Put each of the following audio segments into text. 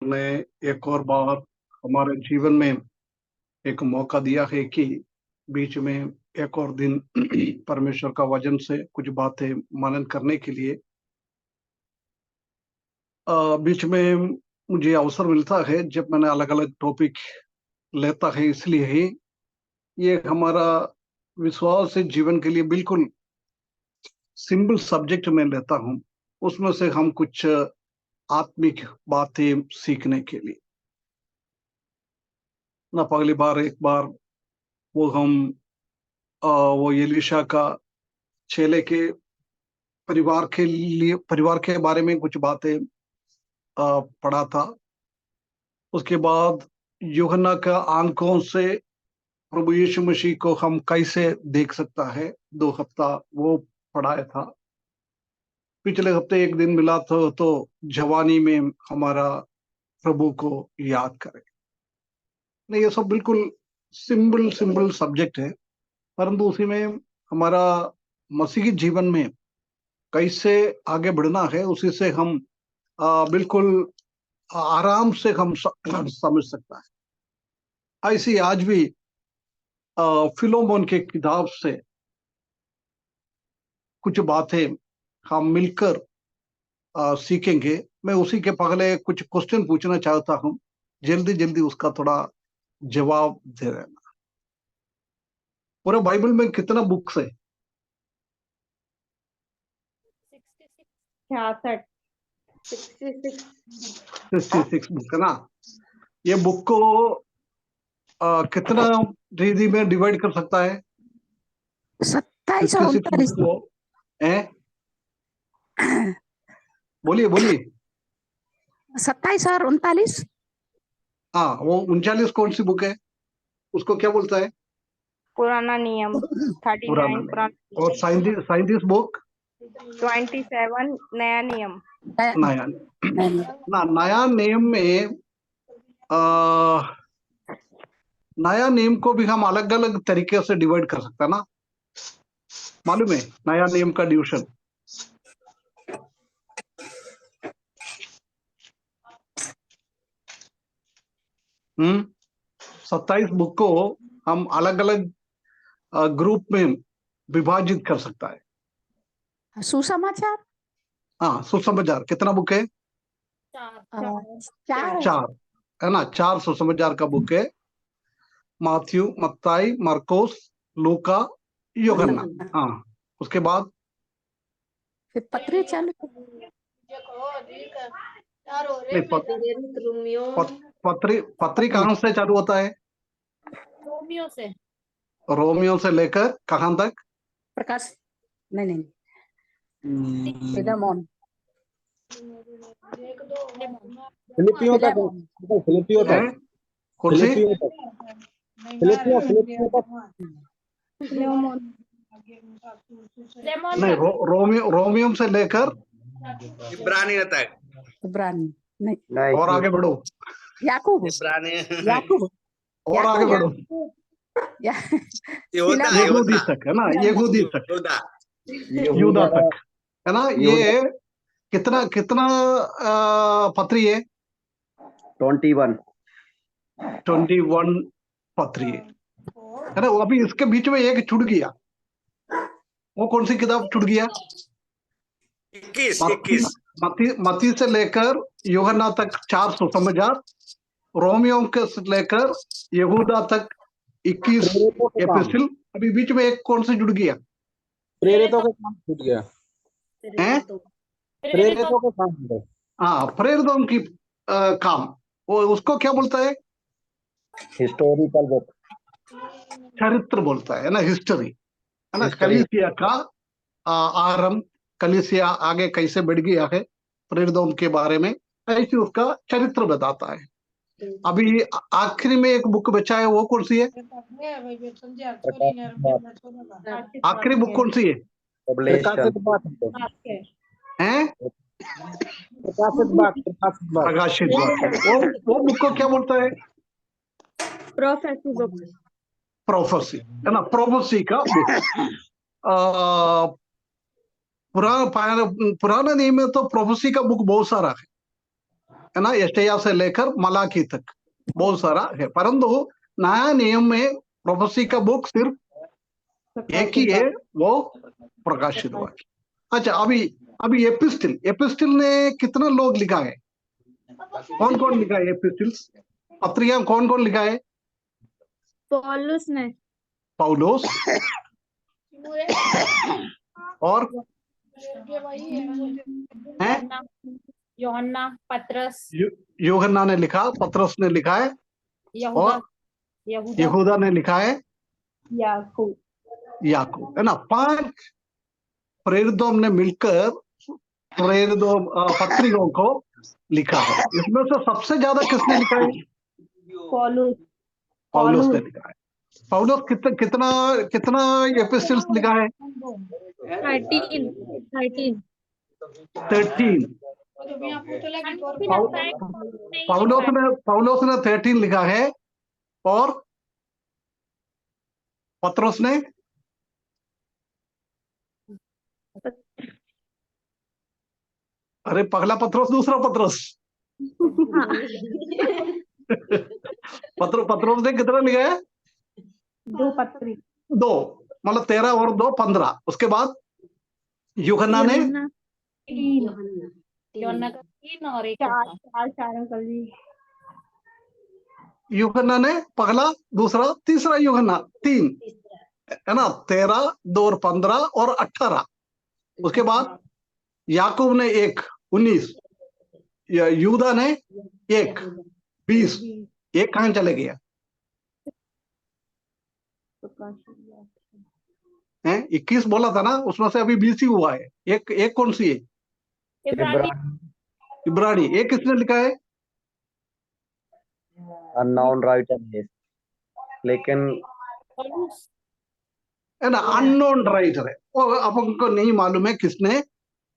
ने एक और बार हमारे जीवन में एक मौका दिया है कि बीच में एक और दिन परमेश्वर का वचन से कुछ बातें मनन करने के लिए बीच में मुझे अवसर मिलता है जब मैंने अलग अलग टॉपिक लेता है, इसलिए ही ये हमारा विश्वास से जीवन के लिए बिल्कुल सिंपल सब्जेक्ट में लेता हूँ। उसमें से हम कुछ आत्मिक बातें सीखने के लिए ना, पहली बार एक बार वो हम वो एलीशा का चेले के परिवार के बारे में कुछ बातें पढ़ा था। उसके बाद यूहन्ना का आंखों से प्रभु यीशु मसीह को हम कैसे देख सकता है, 2 हफ्ता वो पढ़ाया था। पिछले हफ्ते एक दिन मिला तो जवानी में हमारा प्रभु को याद करें। नहीं, ये सब बिल्कुल सिंपल सिंपल सब्जेक्ट है, परंतु उसी में हमारा मसीही जीवन में कैसे आगे बढ़ना है उसी से हम बिल्कुल आराम से हम समझ सकता है। ऐसी आज भी फिलोमोन के किताब से कुछ बातें हम मिलकर सीखेंगे। मैं उसी के पहले कुछ क्वेश्चन पूछना चाहता हूं, जल्दी जल्दी उसका थोड़ा जवाब दे देना। पूरे बाइबल में कितना बुक्स है? 66 बुक है ना। ये बुक को कितना रीति में डिवाइड कर सकता है? 27 और 39। बोलिए बोलिए। 27 और 39। हाँ, वो 39 कौन सी बुक है? उसको क्या बोलता है? पुराना नियम। 39 पुराना। और 37 बुक 27 नया नियम। नया ना। नया नियम में नया नियम को भी हम अलग अलग तरीके से डिवाइड कर सकते हैं ना। मालूम है नया नियम का डिवीजन? हम्म 27 बुक को हम अलग अलग ग्रुप में विभाजित कर सकता है। सुसमाचार। हाँ, सुसमाचार कितना बुक है? 4 है ना। 4 सुसमाचार का बुक है। माथ्यू, मत्ताई, मरकोस, लूका, यूहन्ना। हाँ, उसके बाद फिर पत्री चालू। नहीं, पत्री कहाँ से चालू होता है? रोमियो से लेकर कहाँ तक? प्रकाश नहीं फिलेमोन। फिलिपियों तक। फिलिपियों तक। कौन सी? नहीं, रोमियो से लेकर इब्रानियों तक। इब्रानी नहीं। और आगे बढ़ो। याकूब। और आगे बढ़ो। यहूदी तक है ना। यहूदी तक, यूदा तक है ना। ये कितना कितना पत्री है? 21 पत्री है ना। अभी इसके बीच में एक छूट गया। वो कौन सी किताब छूट गया? 21 मत्ती से लेकर यूहन्ना तक 4 सुसमाचार, रोमियो के से लेकर यहूदा तक 21 एपिस्टल। अभी बीच में एक कौन सी जुड़ गया? प्रेरितों का काम छूट गया। प्रेरितों का काम है। हाँ, प्रेरितों की काम, वो उसको क्या बोलता है? हिस्टोरिकल बुक, चरित्र बोलता है ना, हिस्ट्री है ना। कलीसिया का आरंभ, कलीसिया आगे कैसे बढ़ गया है, प्रेरितों के बारे में ऐसे उसका चरित्र बताता है। अभी आखिरी में एक बुक बचा है, वो कौन सी है? आखिरी बुक कौन सी है? प्रकाशित वाक्य। वो बुक को क्या बोलता है? Prophecy book. प्रोफेसी है ना। प्रोफेसी का बुक। पुराना नियम में तो प्रोफेसी का बुक बहुत सारा है। है ना, यशायाह से लेकर मलाकी तक बहुत सारा है, परंतु नया नियम में प्रोफेसी का बुक सिर्फ एक ही है, वो प्रकाशित वाक्य। अच्छा, अभी एपिस्टिल ने कितना लोग लिखा है? कौन कौन लिखा है एपिस्टिल्स? पत्रिका कौन कौन लिखा है? पौलुस ने। पौलुस और यूहन्ना, पतरस, यूहन्ना ने लिखा, पतरस ने लिखा है, और यहूदा ने लिखा है, याकूब, है ना। 5 प्रेरितों ने मिलकर पत्रिकों को लिखा है। इसमें से सबसे ज्यादा किसने लिखा है? पौलुस ने लिखा है। पौलुस कितना एपिस्टल्स लिखा है? 13। पौलुस ने 13 लिखा है, और पतरस ने अरे पहला पतरस, दूसरा पतरस पतरस ने कितना लिखा है? 2, मतलब 13 और 2 15। उसके बाद यूहन्ना ने 3 और 1 यूहन्ना ने पहला, दूसरा, तीसरा, यूहन्ना 3, है ना। 13, 2 और 15 और 18। उसके बाद याकूब ने 1, 19, यूदा ने 1, 20। एक कहां चले गया है? 21 बोला था ना, उसमें से अभी 20 ही हुआ है। एक कौन सी है? इब्रानी। एक किसने लिखा है? अननोन राइटर है, लेकिन है ना, अननोन राइटर है, वो आपको नहीं मालूम है किसने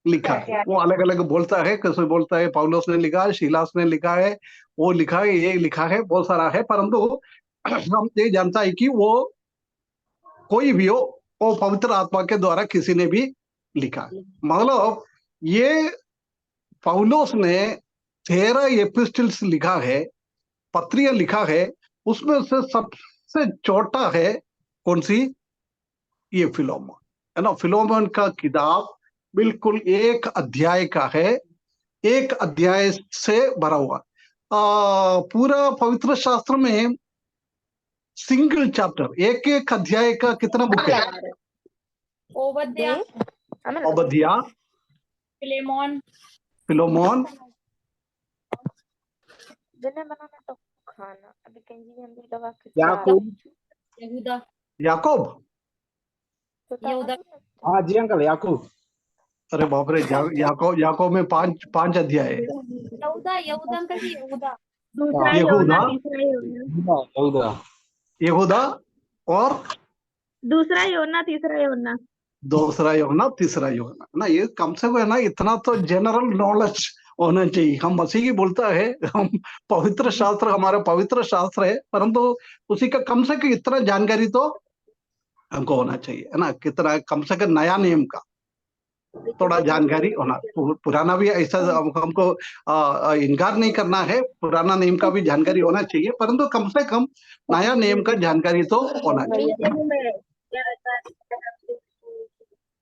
लिखा है। वो अलग अलग बोलता है, किसी बोलता है पौलुस ने लिखा है, शीलास ने लिखा है, वो लिखा है, ये लिखा है, बहुत सारा है, परंतु हम ये जानता है कि वो कोई भी हो, वो पवित्र आत्मा के द्वारा किसी ने भी लिखा है। मतलब ये पौलुस ने 13 एपिस्टल्स लिखा है, पत्रियां लिखा है, उसमें से सबसे छोटा है कौन सी? ये फिलोमन, है ना। फिलोमन का किताब बिल्कुल 1 अध्याय का है, 1 अध्याय से भरा हुआ। पूरा पवित्र शास्त्र में सिंगल चैप्टर, एक अध्याय का कितना बुक है? ओबद्या, फिलोमोन, याकूब। याकूब। हाँ जी अंकल, याकूब। अरे बाप रे, याकूब में 5 अध्याय है। यहूदा और दूसरा यूहन्ना, तीसरा यूहन्ना। दूसरा यूहन्ना, तीसरा यूहन्ना ना। ये कम से कम है ना, इतना तो जनरल नॉलेज होना चाहिए। हम मसीह की बोलता है, हम पवित्र शास्त्र, हमारा पवित्र शास्त्र है, परंतु उसी का कम से कम इतना जानकारी तो हमको होना चाहिए, है ना। कितना कम से कम नया नियम का थोड़ा जानकारी होना। पुराना भी ऐसा हमको इनकार नहीं करना है, पुराना नियम का भी जानकारी होना चाहिए, परंतु कम से कम नया नियम का जानकारी तो होना चाहिए,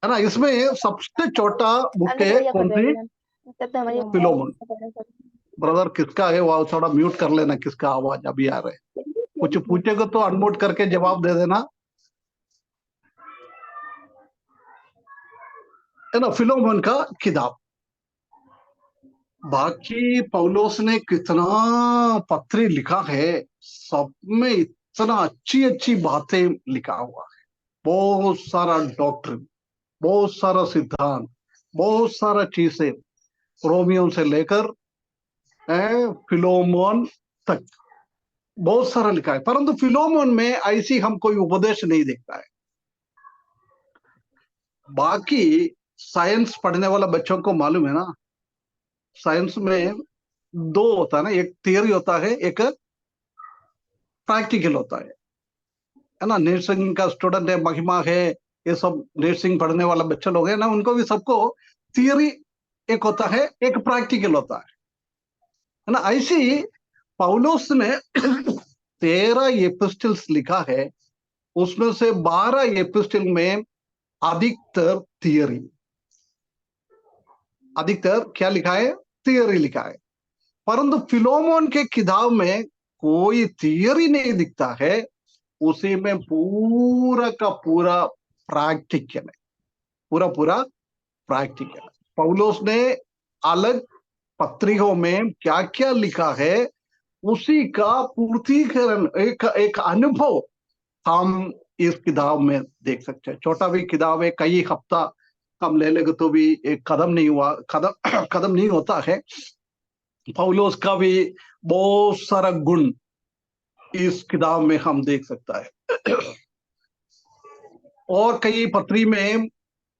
है ना। इसमें सबसे छोटा बुक है कौन सी? फिलोमन। ब्रदर किसका है वो थोड़ा म्यूट कर लेना, किसका आवाज अभी आ रहा है। कुछ पूछेगा तो अनम्यूट करके जवाब दे देना, है ना। फिलोमन का किताब। बाकी पौलुस ने कितना पत्री लिखा है, सब में इतना अच्छी अच्छी बातें लिखा हुआ है। बहुत सारा डॉक्ट्रिन, बहुत सारा सिद्धांत, बहुत सारा चीजें, रोमियो से लेकर फिलोमोन तक बहुत सारा लिखा है। परंतु फिलोमोन में ऐसी हम कोई उपदेश नहीं देखता है। बाकी साइंस पढ़ने वाला बच्चों को मालूम है ना, साइंस में 2 होता है ना, एक थियरी होता है, एक प्रैक्टिकल होता है ना। नर्सिंग का स्टूडेंट है, महिमा है, ये सब नर्सिंग पढ़ने वाला बच्चा लोग है ना, उनको भी सबको थियरी एक होता है, एक प्रैक्टिकल होता है। है ना। ऐसे ही पौलुस ने 13 एपिस्टल्स लिखा है, उसमें से 12 एपिस्टल में अधिकतर थियरी, अधिकतर क्या लिखा है, थियरी लिखा है। परंतु फिलोमोन के किताब में कोई थियरी नहीं दिखता है, उसी में पूरा का पूरा प्रैक्टिकल है, पूरा पूरा प्रैक्टिकल। पौलुस ने अलग पत्रिकों में क्या क्या लिखा है उसी का पूर्तिकरण, एक अनुभव हम इस किताब में देख सकते हैं। छोटा भी किताब है, कई हफ्ता हम ले लेंगे तो भी एक कदम नहीं हुआ, कदम नहीं होता है। पौलुस का भी बहुत सारा गुण इस किताब में हम देख सकता है, और कई पत्री में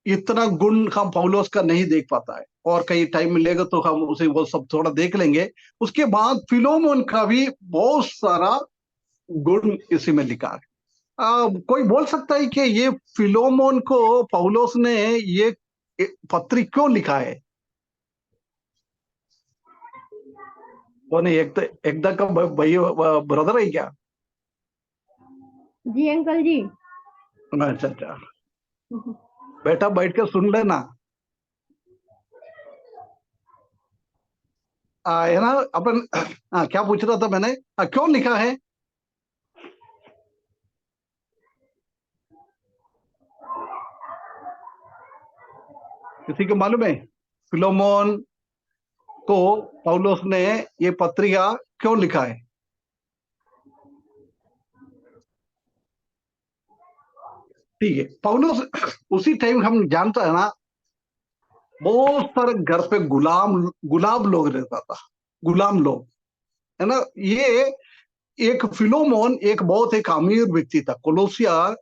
इतना गुण हम पौलुस का नहीं देख पाता है, और कई टाइम मिलेगा तो हम उसे वो सब थोड़ा देख लेंगे। उसके बाद फिलोमोन का भी बहुत सारा गुण इसी में लिखा है। कोई बोल सकता है कि ये फिलोमोन को पौलुस ने ये पत्री क्यों लिखा है? वो नहीं, एकदा का भाई ब्रदर है क्या? जी अंकल जी। अच्छा अच्छा, बेटा बैठ के सुन लेना। है ना अपन। क्या पूछ रहा था मैंने, क्यों लिखा है? किसी को मालूम है फिलोमोन को पौलुस ने ये पत्रिका क्यों लिखा है? ठीक है, पौलुस उसी टाइम हम जानता है ना, बहुत सारे घर पे गुलाम लोग रहता था, गुलाम लोग, है ना। ये एक फिलोमोन एक बहुत एक अमीर व्यक्ति था, कोलोसिया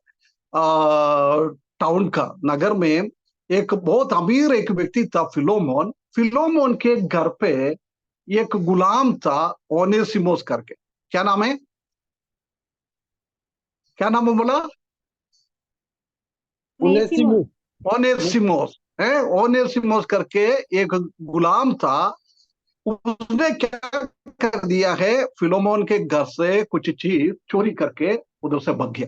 टाउन का नगर में एक बहुत अमीर एक व्यक्ति था फिलोमोन। फिलोमोन के घर पे एक गुलाम था ओनेसिमोस करके। क्या नाम है, क्या नाम है बोला? उनेसिमुस। ओनेसिमोस है, ओनेसिमोस करके एक गुलाम था। उसने क्या कर दिया है, फिलोमोन के घर से कुछ चीज चोरी करके उधर से भाग गया।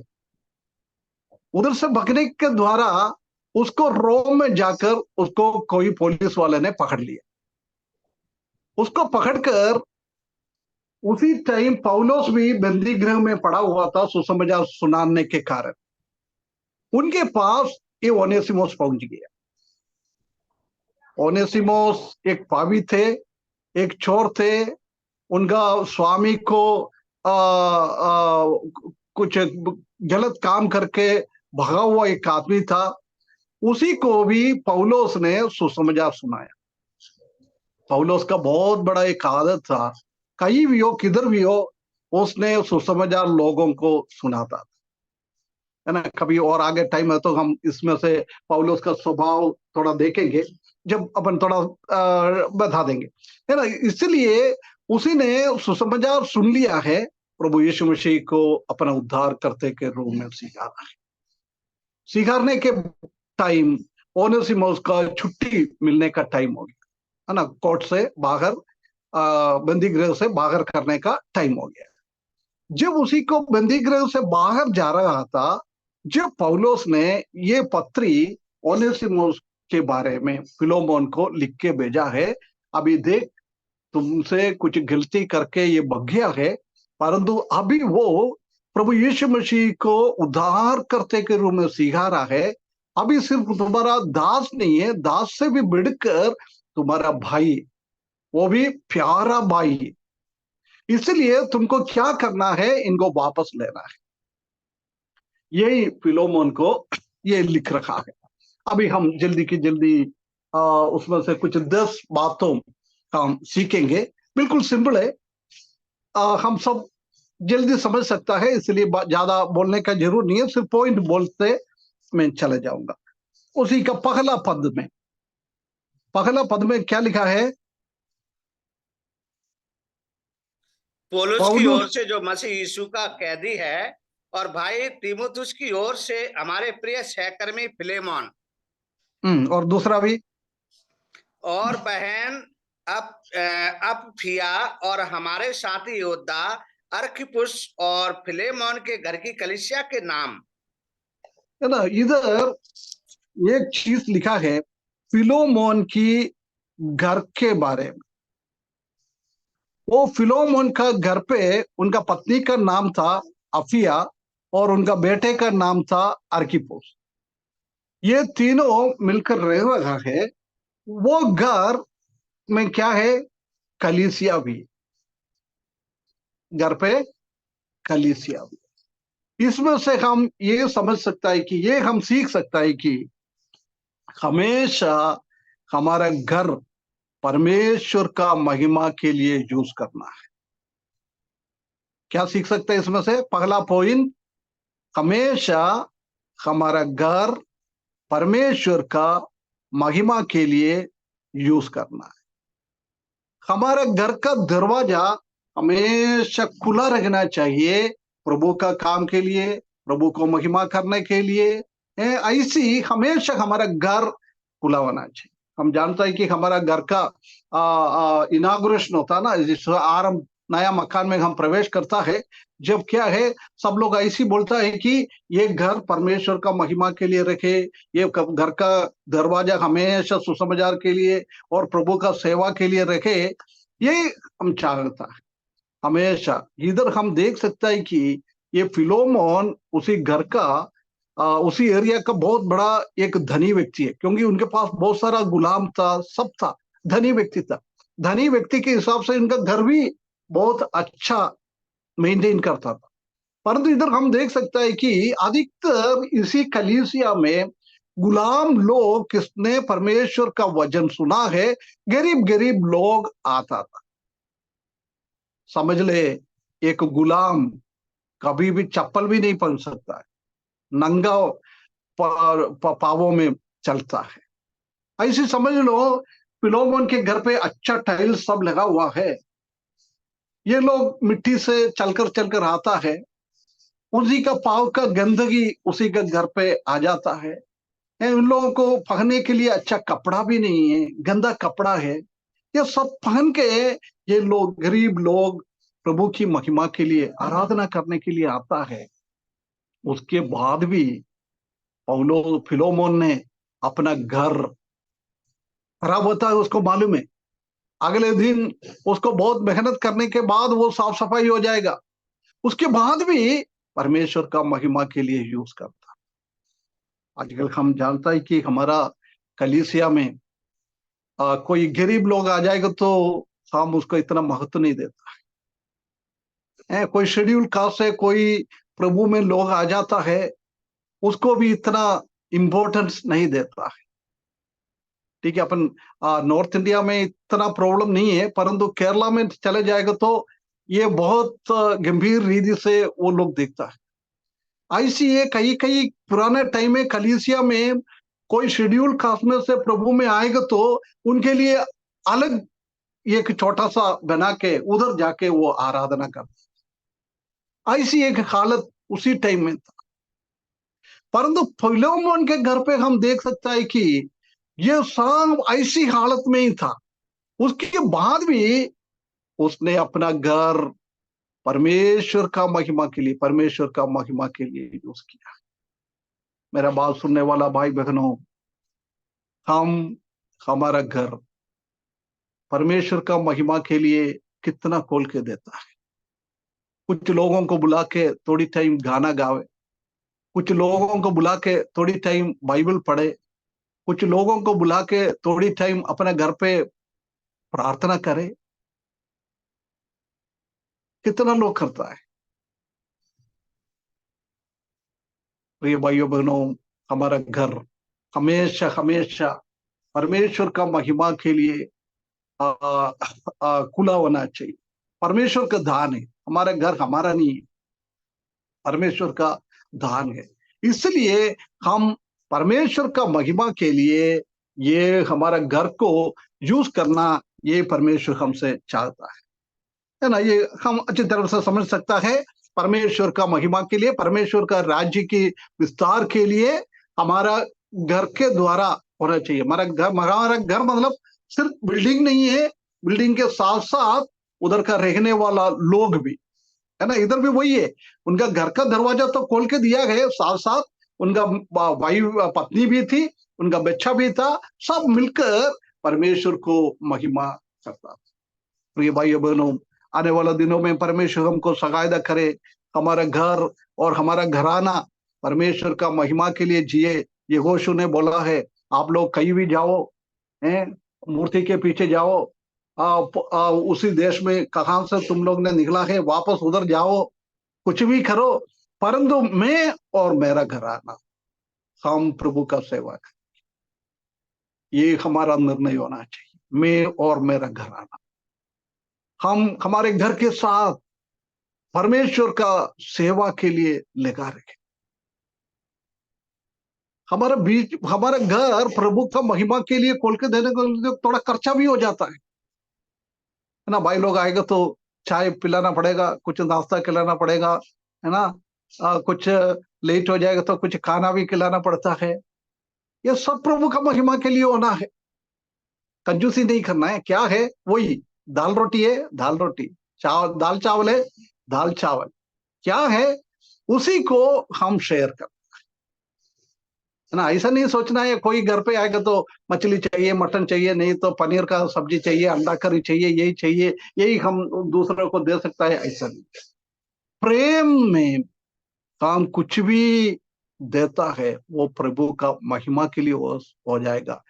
उधर से भागने के द्वारा उसको रोम में जाकर उसको कोई पुलिस वाले ने पकड़ लिया। उसको पकड़कर उसी टाइम पौलुस भी बंदी गृह में पड़ा हुआ था सुसमाचार सुनाने के कारण। उनके पास ये ओनेसिमोस पहुंच गया। ओनेसिमोस एक पापी थे, एक चोर थे। उनका स्वामी को कुछ गलत काम करके भगा हुआ एक आदमी था। उसी को भी पौलुस ने सुसमाचार सुनाया। पौलुस का बहुत बड़ा एक आदत था, कहीं भी हो किधर भी हो उसने सुसमाचार लोगों को सुनाता था, है ना। कभी और आगे टाइम है तो हम इसमें से पौलुस का स्वभाव थोड़ा देखेंगे, जब अपन थोड़ा बता देंगे, है ना। इसलिए उसी ने सुसमाचार सुन लिया है, प्रभु यीशु मसीह को अपना उद्धार करते के रूप में स्वीकारा है। स्वीकारने के टाइम ओनेसिमोस का छुट्टी मिलने का टाइम हो गया, है ना। कोर्ट से बाहर, बंदी गृह से बाहर करने का टाइम हो गया। जब उसी को बंदी गृह से बाहर जा रहा था, जब पौलुस ने ये पत्री ओनेसिमोस के बारे में फिलोमोन को लिख के भेजा है, अभी देख तुमसे कुछ गलती करके ये भाग गया है, परंतु अभी वो प्रभु यीशु मसीह को उद्धार करते के रूप में स्वीकारा है। अभी सिर्फ तुम्हारा दास नहीं है, दास से भी बढ़कर तुम्हारा भाई, वो भी प्यारा भाई। इसलिए तुमको क्या करना है, इनको वापस लेना है। यही फिलोमोन को ये लिख रखा है। अभी हम जल्दी की जल्दी उसमें से कुछ 10 बातों हम सीखेंगे। बिल्कुल सिंपल है, हम सब जल्दी समझ सकता है, इसलिए ज्यादा बोलने का जरूर नहीं है, सिर्फ पॉइंट बोलते मैं चले जाऊंगा। उसी का पहला पद में क्या लिखा है? पौलुस की ओर से जो मसीह यीशु का कैदी है, और भाई तीमुथियुस की ओर से हमारे प्रिय सहकर्मी फिलेमोन, और दूसरा भी, और बहन अप्फिया और हमारे साथी योद्धा अर्किपुस और फिलेमोन के घर की कलीसिया के नाम। है ना, इधर एक चीज लिखा है फिलोमोन की घर के बारे में। वो फिलोमोन का घर पे उनका पत्नी का नाम था अफिया और उनका बेटे का नाम था अर्किपुस। ये तीनों मिलकर रह रहा है। वो घर में क्या है, कलीसिया भी, घर पे कलीसिया भी। इसमें से हम ये समझ सकता है कि ये हम सीख सकता है कि हमेशा हमारा घर परमेश्वर का महिमा के लिए यूज करना है। क्या सीख सकते हैं इसमें से? पहला पॉइंट, हमेशा हमारा घर परमेश्वर का महिमा के लिए यूज करना है। हमारा घर का दरवाजा हमेशा खुला रखना चाहिए प्रभु का काम के लिए, प्रभु को महिमा करने के लिए। ऐसी हमेशा हमारा घर खुला होना चाहिए। हम जानते हैं कि हमारा घर का इनाग्रेशन होता है ना, जिस आरंभ नया मकान में हम प्रवेश करता है, जब क्या है सब लोग ऐसी बोलता है कि ये घर परमेश्वर का महिमा के लिए रखे, ये घर का दरवाजा हमेशा सुसमाचार के लिए और प्रभु का सेवा के लिए रखे। ये हम चाहता है हमेशा। इधर हम देख सकते हैं कि ये फिलोमोन उसी घर का उसी एरिया का बहुत बड़ा एक धनी व्यक्ति है, क्योंकि उनके पास बहुत सारा गुलाम था, सब था, धनी व्यक्ति था। धनी व्यक्ति के हिसाब से इनका घर भी बहुत अच्छा मेंटेन करता था। परंतु इधर हम देख सकते हैं कि अधिकतर इसी कलीसिया में गुलाम लोग किसने परमेश्वर का वचन सुना है, गरीब गरीब लोग आता था। समझ ले, एक गुलाम कभी भी चप्पल भी नहीं पहन सकता है, नंगा पावों में चलता है। ऐसे समझ लो फिलोमोन के घर पे अच्छा टाइल्स सब लगा हुआ है। ये लोग मिट्टी से चलकर आता है, उसी का पाव का गंदगी उसी के घर पे आ जाता है। उन लोगों को पहनने के लिए अच्छा कपड़ा भी नहीं है, गंदा कपड़ा है। ये सब पहन के ये लोग, गरीब लोग, प्रभु की महिमा के लिए, आराधना करने के लिए आता है। उसके बाद भी पौलो फिलोमोन ने अपना घर खराब होता है, उसको मालूम है। अगले दिन उसको बहुत मेहनत करने के बाद वो साफ सफाई हो जाएगा, उसके बाद भी परमेश्वर का महिमा के लिए यूज करता। आजकल हम जानता है कि हमारा कलीसिया में कोई गरीब लोग आ जाएगा तो हम उसको इतना महत्व नहीं देता है। कोई शेड्यूल कास्ट से कोई प्रभु में लोग आ जाता है, उसको भी इतना इम्पोर्टेंस नहीं देता है। ठीक है, अपन नॉर्थ इंडिया में इतना प्रॉब्लम नहीं है, परंतु केरला में चले जाएगा तो ये बहुत गंभीर रीति से वो लोग देखता है। ऐसी ये कई कई पुराने टाइम में कलीसिया में कोई शेड्यूल कास्ट में से प्रभु में आएगा तो उनके लिए अलग एक छोटा सा बना के उधर जाके वो आराधना करता। ऐसी एक हालत उसी टाइम में था। परंतु फिलोमोन के घर पे हम देख सकता है कि ये सब ऐसी हालत में ही था। उसके बाद भी उसने अपना घर परमेश्वर का महिमा के लिए, परमेश्वर का महिमा के लिए यूज किया। मेरा बात सुनने वाला भाई बहनों, हमारा घर परमेश्वर का महिमा के लिए कितना खोल के देता है। कुछ लोगों को बुला के थोड़ी टाइम गाना गावे, कुछ लोगों को बुला के थोड़ी टाइम बाइबल पढ़े, कुछ लोगों को बुला के थोड़ी टाइम अपने घर पे प्रार्थना करे। कितना लोग करता है। प्रिय भाइयों बहनों, हमारा घर हमेशा हमेशा परमेश्वर का महिमा के लिए खुला होना चाहिए। परमेश्वर का दान है, हमारा घर हमारा नहीं है, परमेश्वर का दान है। इसलिए हम परमेश्वर का महिमा के लिए ये हमारा घर को यूज करना, ये परमेश्वर हमसे चाहता है ना। ये हम अच्छी तरह से समझ सकता है। परमेश्वर का महिमा के लिए, परमेश्वर का राज्य की विस्तार के लिए हमारा घर के द्वारा होना चाहिए। हमारा घर मतलब सिर्फ बिल्डिंग नहीं है, बिल्डिंग के साथ साथ उधर का रहने वाला लोग भी है ना, इधर भी वही है। उनका घर का दरवाजा तो खोल के दिया गया, साथ साथ उनका वाइफ पत्नी भी थी, उनका बच्चा भी था, सब मिलकर परमेश्वर को महिमा करता। प्रिय भाई बहनों, आने वाले दिनों में परमेश्वर हमको सगायदा करे, हमारा घर और हमारा घराना परमेश्वर का महिमा के लिए जिए। यहोशू ने बोला है, आप लोग कहीं भी जाओ, मूर्ति के पीछे जाओ, उसी देश में कहां से तुम लोग ने निकला है वापस उधर जाओ, कुछ भी करो, परंतु मैं और मेरा घराना हम प्रभु का सेवा करें। ये हमारा निर्णय होना चाहिए, मैं और मेरा घराना। हम हमारे घर के साथ परमेश्वर का सेवा के लिए लगा रखें। हमारा घर प्रभु का महिमा के लिए खोल के देने को थोड़ा खर्चा भी हो जाता है ना। भाई लोग आएगा तो चाय पिलाना पड़ेगा, कुछ नाश्ता खिलाना पड़ेगा, है ना, कुछ लेट हो जाएगा तो कुछ खाना भी खिलाना पड़ता है। ये सब प्रभु का महिमा के लिए होना है, कंजूसी नहीं करना है। क्या है, वही दाल रोटी है, दाल रोटी, दाल चावल है, दाल चावल, क्या है उसी को हम शेयर कर, है ना। ऐसा नहीं सोचना है कोई घर पे आएगा तो मछली चाहिए, मटन चाहिए, नहीं तो पनीर का सब्जी चाहिए, अंडा करी चाहिए, यही चाहिए, यही हम दूसरों को दे सकता है, ऐसा नहीं। प्रेम में काम कुछ भी देता है वो प्रभु का महिमा के लिए हो जाएगा।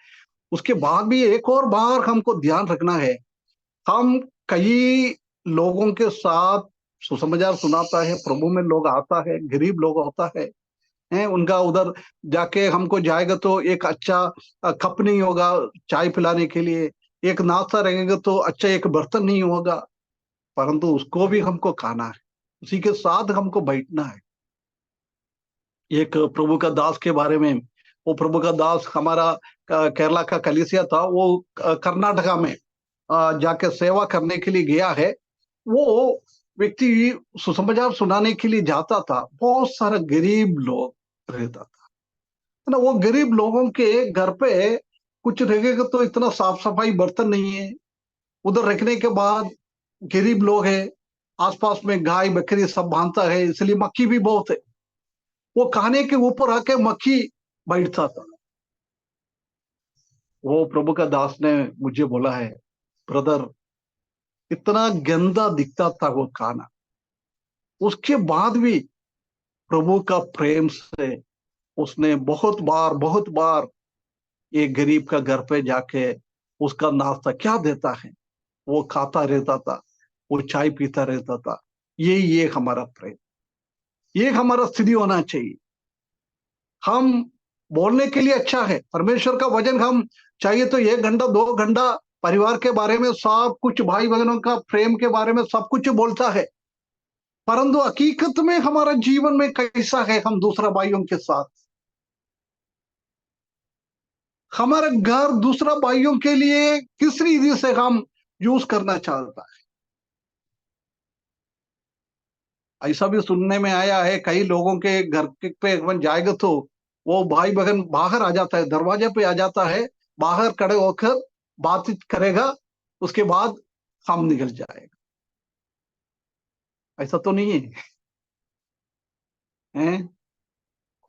उसके बाद भी एक और बार हमको ध्यान रखना है, हम कई लोगों के साथ सुसमाचार सुनाता है, प्रभु में लोग आता है, गरीब लोग होता है, उनका उधर जाके हमको जाएगा तो एक अच्छा कप नहीं होगा चाय पिलाने के लिए, एक नाश्ता रहेगा तो अच्छा एक बर्तन नहीं होगा, परंतु उसको भी हमको खाना है, उसी के साथ हमको बैठना है। एक प्रभु का दास के बारे में, वो प्रभु का दास हमारा केरला का कलीसिया था, वो कर्नाटका में जाके सेवा करने के लिए गया है। वो व्यक्ति सुसमाचार सुनाने के लिए जाता था, बहुत सारा गरीब लोग रहता था, है ना। वो गरीब लोगों के घर पे कुछ रहेगा तो इतना साफ सफाई बर्तन नहीं है, उधर रखने के बाद गरीब लोग है, आसपास में गाय बकरी सब बांधता है, इसलिए मक्खी भी बहुत है। वो खाने के ऊपर आके मक्खी बैठता था। वो प्रभु का दास ने मुझे बोला है, ब्रदर इतना गंदा दिखता था वो खाना, उसके बाद भी प्रभु का प्रेम से उसने बहुत बार एक गरीब का घर पे जाके उसका नाश्ता क्या देता है वो खाता रहता था, वो चाय पीता रहता था। ये हमारा प्रेम, ये हमारा स्थिति होना चाहिए। हम बोलने के लिए अच्छा है, परमेश्वर का वचन हम चाहिए तो 1 घंटा 2 घंटा परिवार के बारे में सब कुछ, भाई बहनों का प्रेम के बारे में सब कुछ बोलता है, परंतु हकीकत में हमारा जीवन में कैसा है, हम दूसरा भाइयों के साथ, हमारा घर दूसरा भाइयों के लिए किस रीति से हम यूज करना चाहता है। ऐसा भी सुनने में आया है, कई लोगों के घर पे जाएगा तो वो भाई बहन बाहर आ जाता है, दरवाजे पे आ जाता है, बाहर खड़े होकर बातचीत करेगा, उसके बाद हम निकल जाएगा। ऐसा तो नहीं है?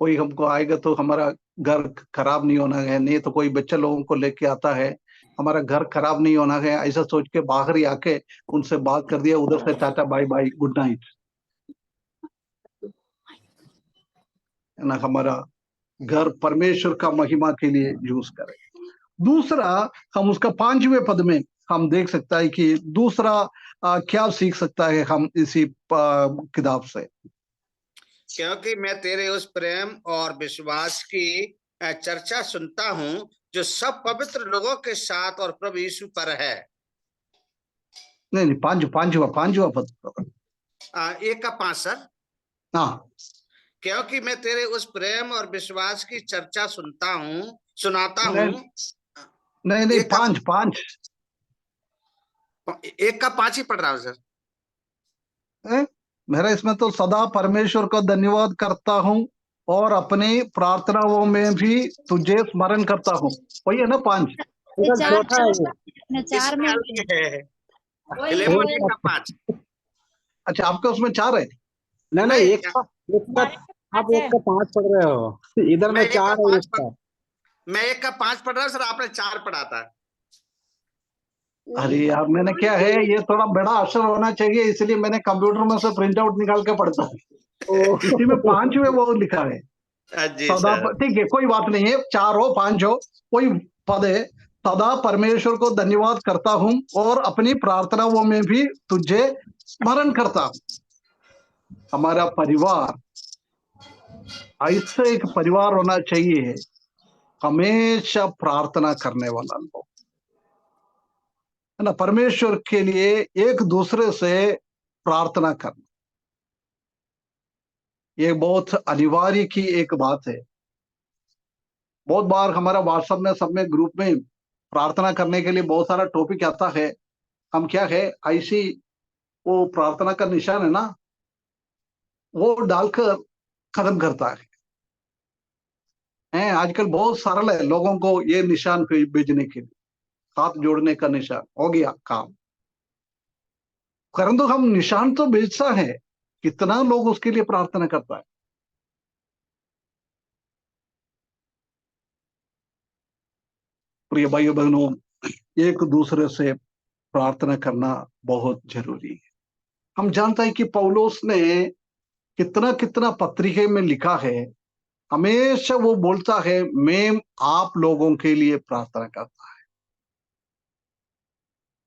कोई हमको आएगा तो हमारा घर खराब नहीं होना है, नहीं तो कोई बच्चे लोगों को लेके आता है, हमारा घर खराब नहीं होना है, ऐसा सोच के बाहर ही आके उनसे बात कर दिया, उधर से tata bye bye good night, है ना। हमारा घर परमेश्वर का महिमा के लिए यूज करें। दूसरा, हम उसका 5वें पद में हम देख सकता है कि दूसरा क्या सीख सकता है हम इसी किताब से, क्योंकि मैं तेरे उस प्रेम और विश्वास की चर्चा सुनता हूं जो सब पवित्र लोगों के साथ और प्रभु यीशु पर है। नहीं, पांचवा पद, 1 का 5 सर। हाँ, क्योंकि मैं तेरे उस प्रेम और विश्वास की चर्चा सुनाता हूँ। नहीं, 5 1 का 5 ही पढ़ रहा हूँ सर। मेरा इसमें तो सदा परमेश्वर को धन्यवाद करता हूँ और अपनी प्रार्थनाओं में भी तुझे स्मरण करता हूँ, वही है ना 5। अंकल चार छोटा है ये। में, चार इसमें में अलग है। वही 11 है। 1 का 5। अच्छा, आपके उसमें 4 है। नहीं नहीं, नहीं, एक का आप पाँच है। एक का 5 पढ़ रहे हो, इधर मैं में 1 का 4 है 5 इसका। मैं 1 का 5 पढ़ रहा हूँ सर, आपने 4 पढ़ा था। अरे यार, मैंने क्या है, ये थोड़ा बड़ा अक्षर होना चाहिए, इसलिए मैंने कंप्यूटर में से प्रिंट आउट निकाल के पढ़ता हूँ। इसी में 5 में वो लिखा है। जी सदा सर। ठीक है, कोई बात नहीं है, 4 हो 5 हो, कोई पद है। सदा परमेश्वर को धन्यवाद करता हूँ और अपनी प्रार्थनाओं में भी तुझे स्मरण करता हूँ। हमारा परिवार ऐसे एक परिवार होना चाहिए, हमेशा प्रार्थना करने वाला लोग, है ना। परमेश्वर के लिए एक दूसरे से प्रार्थना करना, ये बहुत अनिवार्य की एक बात है। बहुत बार हमारा व्हाट्सएप में सब में ग्रुप में प्रार्थना करने के लिए बहुत सारा टॉपिक आता है। हम क्या है, ऐसी वो प्रार्थना का निशान है ना, वो डालकर खत्म करता है। आजकल बहुत सरल है लोगों को ये निशान भेजने के लिए, हाथ जोड़ने का निशान हो गया काम। परंतु हम निशान तो भेजता है, कितना लोग उसके लिए प्रार्थना करता है। प्रिय भाइयों बहनों, एक दूसरे से प्रार्थना करना बहुत जरूरी है। हम जानते हैं कि पौलुस ने कितना कितना पत्रिके में लिखा है, हमेशा वो बोलता है मैं आप लोगों के लिए प्रार्थना करता है।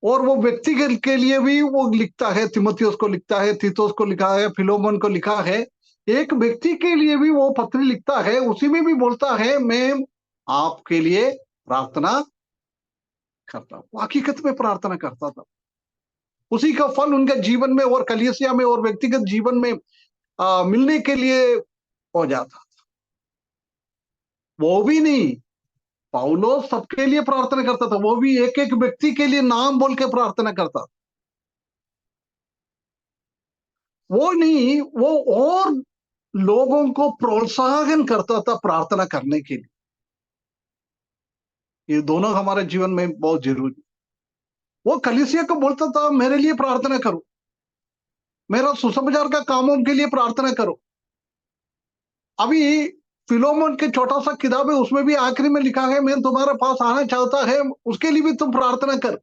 और वो व्यक्तिगत के लिए भी वो लिखता है, तिमुथियुस को लिखता है, तीतुस को लिखा है, फिलोमन को लिखा है। एक व्यक्ति के लिए भी वो पत्र लिखता है, उसी में भी बोलता है मैं आपके लिए प्रार्थना करता हूं। हकीकत में प्रार्थना करता था, उसी का फल उनके जीवन में और कलीसिया में और व्यक्तिगत जीवन में मिलने के लिए हो जाता। वो भी नहीं, पौलुस सबके लिए प्रार्थना करता था, वो भी एक एक व्यक्ति के लिए नाम बोल के प्रार्थना करता था। वो नहीं, वो और लोगों को प्रोत्साहन करता था प्रार्थना करने के लिए। ये दोनों हमारे जीवन में बहुत जरूरी। वो कलीसिया को बोलता था मेरे लिए प्रार्थना करो, मेरा सुसमाचार का कामों के लिए प्रार्थना करो। अभी फिलोमन के छोटा सा किताब है, उसमें भी आखिरी में लिखा है मैं तुम्हारे पास आना चाहता है, उसके लिए भी तुम प्रार्थना कर,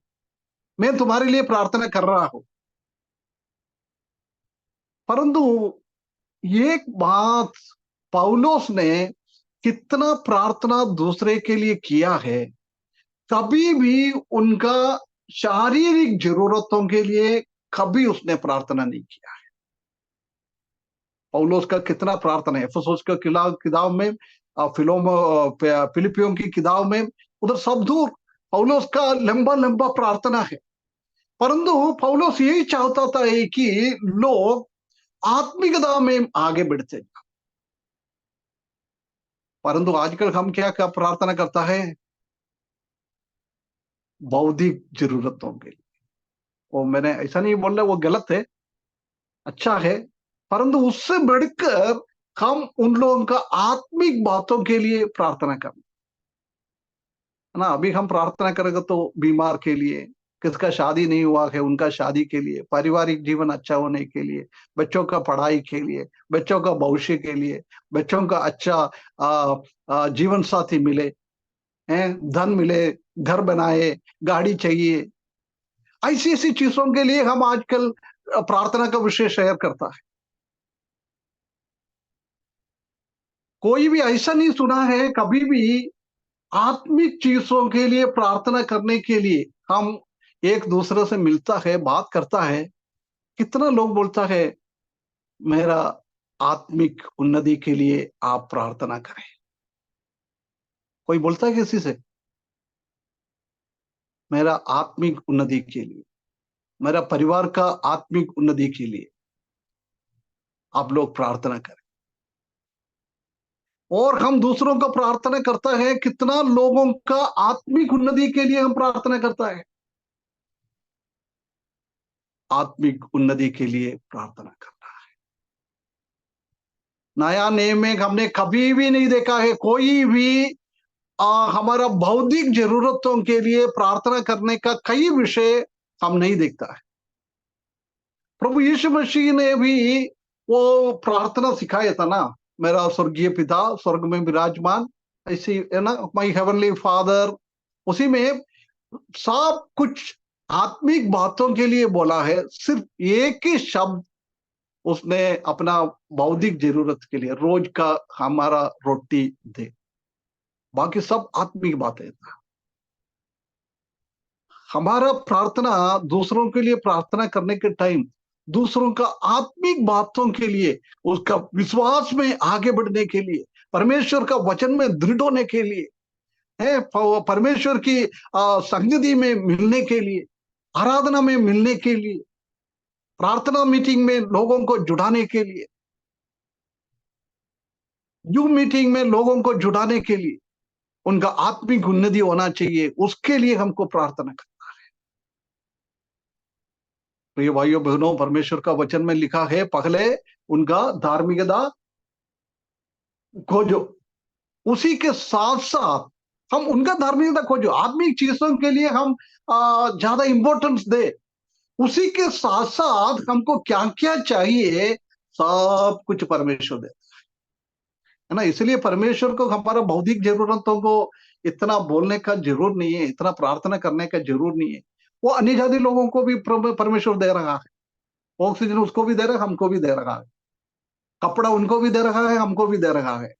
मैं तुम्हारे लिए प्रार्थना कर रहा हूं। परंतु एक बात, पौलुस ने कितना प्रार्थना दूसरे के लिए किया है, कभी भी उनका शारीरिक जरूरतों के लिए कभी उसने प्रार्थना नहीं किया है। पौलुस का कितना प्रार्थना है, इफिसुस का किताब में, फिलिपियों की किताब में, उधर सब दूर पौलुस का लंबा लंबा प्रार्थना है। परंतु पौलुस यही चाहता था कि लोग आत्मिकता में आगे बढ़ते जाए। परंतु आजकल हम क्या क्या प्रार्थना करता है, बौद्धिक जरूरतों के लिए। वो मैंने ऐसा नहीं बोल रहा वो गलत है, अच्छा है, परंतु उससे बढ़कर हम उन लोगों का आत्मिक बातों के लिए प्रार्थना करना, है ना। अभी हम प्रार्थना करेंगे तो बीमार के लिए, किसका शादी नहीं हुआ है उनका शादी के लिए, पारिवारिक जीवन अच्छा होने के लिए, बच्चों का पढ़ाई के लिए, बच्चों का भविष्य के लिए, बच्चों का अच्छा जीवन साथी मिले, धन मिले, घर बनाए, गाड़ी चाहिए, ऐसी ऐसी चीजों के लिए हम आजकल प्रार्थना का विषय शेयर करता है। कोई भी ऐसा नहीं सुना है कभी भी आत्मिक चीजों के लिए प्रार्थना करने के लिए हम एक दूसरे से मिलता है, बात करता है। कितना लोग बोलता है मेरा आत्मिक उन्नति के लिए आप प्रार्थना करें, कोई बोलता है किसी से मेरा आत्मिक उन्नति के लिए, मेरा परिवार का आत्मिक उन्नति के लिए आप लोग प्रार्थना करें। और हम दूसरों का प्रार्थना करता है, कितना लोगों का आत्मिक उन्नति के लिए हम प्रार्थना करता है, आत्मिक उन्नति के लिए प्रार्थना करना है। नया नियम में हमने कभी भी नहीं देखा है कोई भी हमारा भौतिक जरूरतों के लिए प्रार्थना करने का कई विषय हम नहीं देखता है। प्रभु यीशु मसीह ने भी वो प्रार्थना सिखाया था ना, मेरा स्वर्गीय पिता स्वर्ग में विराजमान, ऐसे है ना, माय हेवनली फादर। उसी में सब कुछ आत्मिक बातों के लिए बोला है। सिर्फ एक ही शब्द उसने अपना भौतिक जरूरत के लिए, रोज का हमारा रोटी दे, बाकी सब आत्मिक बातें। हमारा प्रार्थना दूसरों के लिए प्रार्थना करने के टाइम दूसरों का आत्मिक बातों के लिए, उसका विश्वास में आगे बढ़ने के लिए, परमेश्वर का वचन में दृढ़ होने के लिए है, परमेश्वर की संगति में मिलने के लिए, आराधना में मिलने के लिए, प्रार्थना मीटिंग में लोगों को जुड़ाने के लिए, जूम मीटिंग में लोगों को जुड़ाने के लिए, उनका आत्मिक उन्नति होना चाहिए, उसके लिए हमको प्रार्थना करना है। प्रिय भाइयों बहनों, परमेश्वर का वचन में लिखा है, पहले उनका धार्मिकता खोजो, उसी के साथ साथ हम उनका धार्मिकता खोजो, आत्मिक चीजों के लिए हम ज्यादा इंपॉर्टेंस दे, उसी के साथ साथ हमको क्या क्या चाहिए सब कुछ परमेश्वर देता है ना। इसलिए परमेश्वर को हमारा भौतिक जरूरतों को इतना बोलने का जरूर नहीं है, इतना प्रार्थना करने का जरूर नहीं है। वो अन्य जाति लोगों को भी परमेश्वर दे रहा है, ऑक्सीजन उसको भी दे रहा है, हमको भी दे रहा है, कपड़ा उनको भी दे रहा है, हमको भी दे रहा है,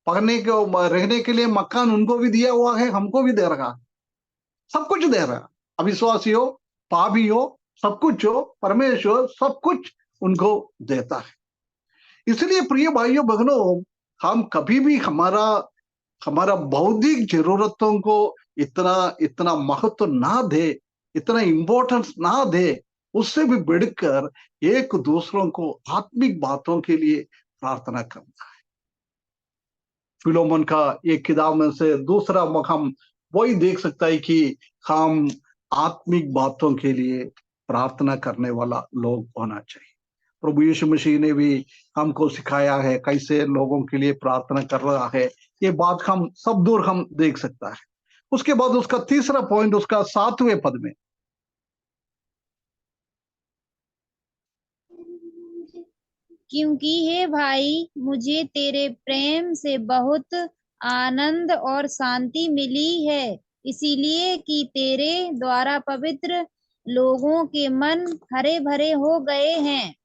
पढ़ने के रहने के लिए मकान उनको भी दिया हुआ है, हमको भी दे रहा है, सब कुछ दे रहा है। अविश्वासी हो, पापी हो, सब कुछ हो, परमेश्वर सब कुछ उनको देता है। इसलिए प्रिय भाइयों बहनों, हम कभी भी हमारा भौतिक जरूरतों को इतना महत्व ना दे, इतना इंपॉर्टेंस ना दे, उससे भी बढ़कर एक दूसरों को आत्मिक बातों के लिए प्रार्थना करना है। फिलोमन का एक किताब में से दूसरा हम वही देख सकता है कि हम आत्मिक बातों के लिए प्रार्थना करने वाला लोग होना चाहिए। प्रभु यीशु मसीह ने भी हमको सिखाया है कैसे लोगों के लिए प्रार्थना कर रहा है, ये बात हम सब दूर हम देख सकता है। उसके बाद उसका तीसरा पॉइंट, उसका 7वें पद में, क्योंकि हे भाई, मुझे तेरे प्रेम से बहुत आनंद और शांति मिली है, इसीलिए कि तेरे द्वारा पवित्र लोगों के मन हरे भरे हो गए हैं।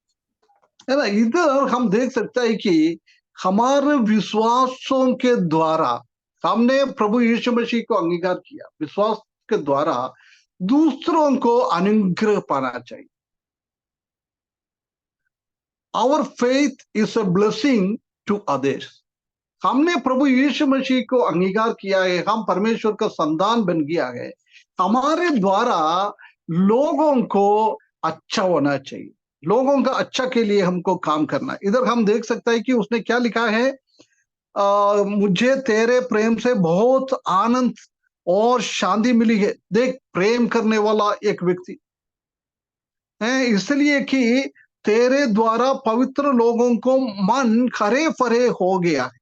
है ना। इधर हम देख सकते हैं कि हमारे विश्वासों के द्वारा हमने प्रभु यीशु मसीह को अंगीकार किया, विश्वास के द्वारा दूसरों को अनुग्रह पाना चाहिए। Our faith is a blessing to others. हमने प्रभु यीशु मसीह को अंगीकार किया है, हम परमेश्वर का संतान बन गया है, हमारे द्वारा लोगों को अच्छा होना चाहिए, लोगों का अच्छा के लिए हमको काम करना। इधर हम देख सकते हैं कि उसने क्या लिखा है, मुझे तेरे प्रेम से बहुत आनंद और शांति मिली है। देख, प्रेम करने वाला एक व्यक्ति है, इसलिए कि तेरे द्वारा पवित्र लोगों को मन हरे भरे हो गया है।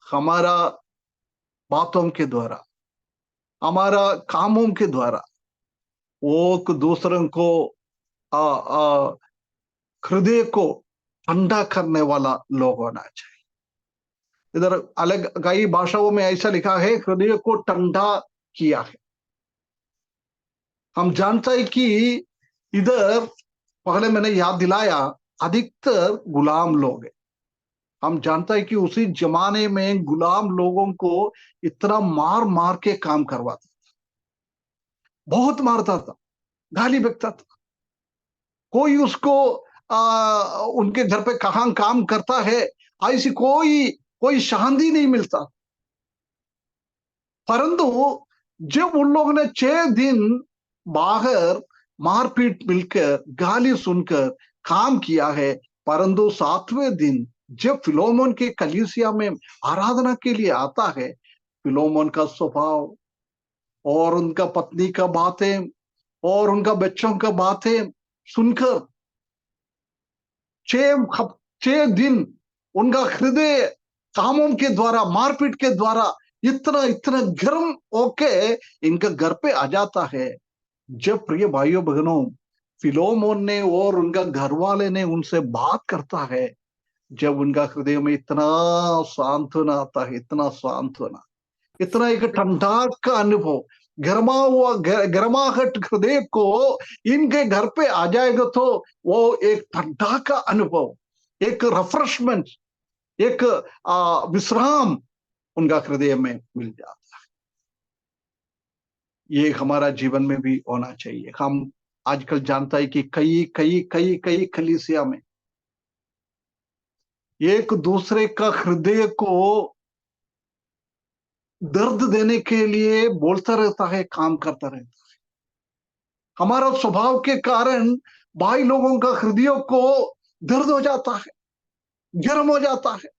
हमारा बातों के द्वारा, हमारा कामों के द्वारा वो दूसरों को हृदय को ठंडा करने वाला लोग होना चाहिए। इधर अलग कई भाषाओं में ऐसा लिखा है, हृदय को ठंडा किया है। हम जानते हैं कि इधर पहले मैंने याद दिलाया, अधिकतर गुलाम लोग हैं। हम जानते हैं कि उसी जमाने में गुलाम लोगों को इतना मार मार के काम करवाता था, बहुत मारता था, गाली बकता था। कोई उसको उनके घर पे कहाँ काम करता है, ऐसी कोई शांति नहीं मिलता। परंतु जब उन लोगों ने 6 दिन बाहर मारपीट मिलकर गाली सुनकर काम किया है, परंतु 7वें दिन जब फिलोमोन के कलीसिया में आराधना के लिए आता है, फिलोमोन का स्वभाव और उनका पत्नी का बातें और उनका बच्चों का बातें सुनकर 6 दिन उनका हृदय कामों के द्वारा, मारपीट के द्वारा इतना इतना गर्म होके इनका घर पे आ जाता है। जब प्रिय भाइयों बहनों फिलोमोन ने और उनका घर वाले ने उनसे बात करता है, जब उनका हृदय में इतना सांत्वना आता है, इतना सांत्वना, इतना एक ठंडा का अनुभव, गर्मा हुआ गर्माहट हृदय को इनके घर पे आ जाएगा तो वो एक ठंडा का अनुभव, एक रिफ्रेशमेंट, एक विश्राम उनका हृदय में मिल जाता है। ये हमारा जीवन में भी होना चाहिए। हम आजकल जानता है कि कई कई कई कई कलीसिया में एक दूसरे का हृदय को दर्द देने के लिए बोलता रहता है, काम करता रहता है। हमारा स्वभाव के कारण भाई लोगों का हृदयों को दर्द हो जाता है, गर्म हो जाता है।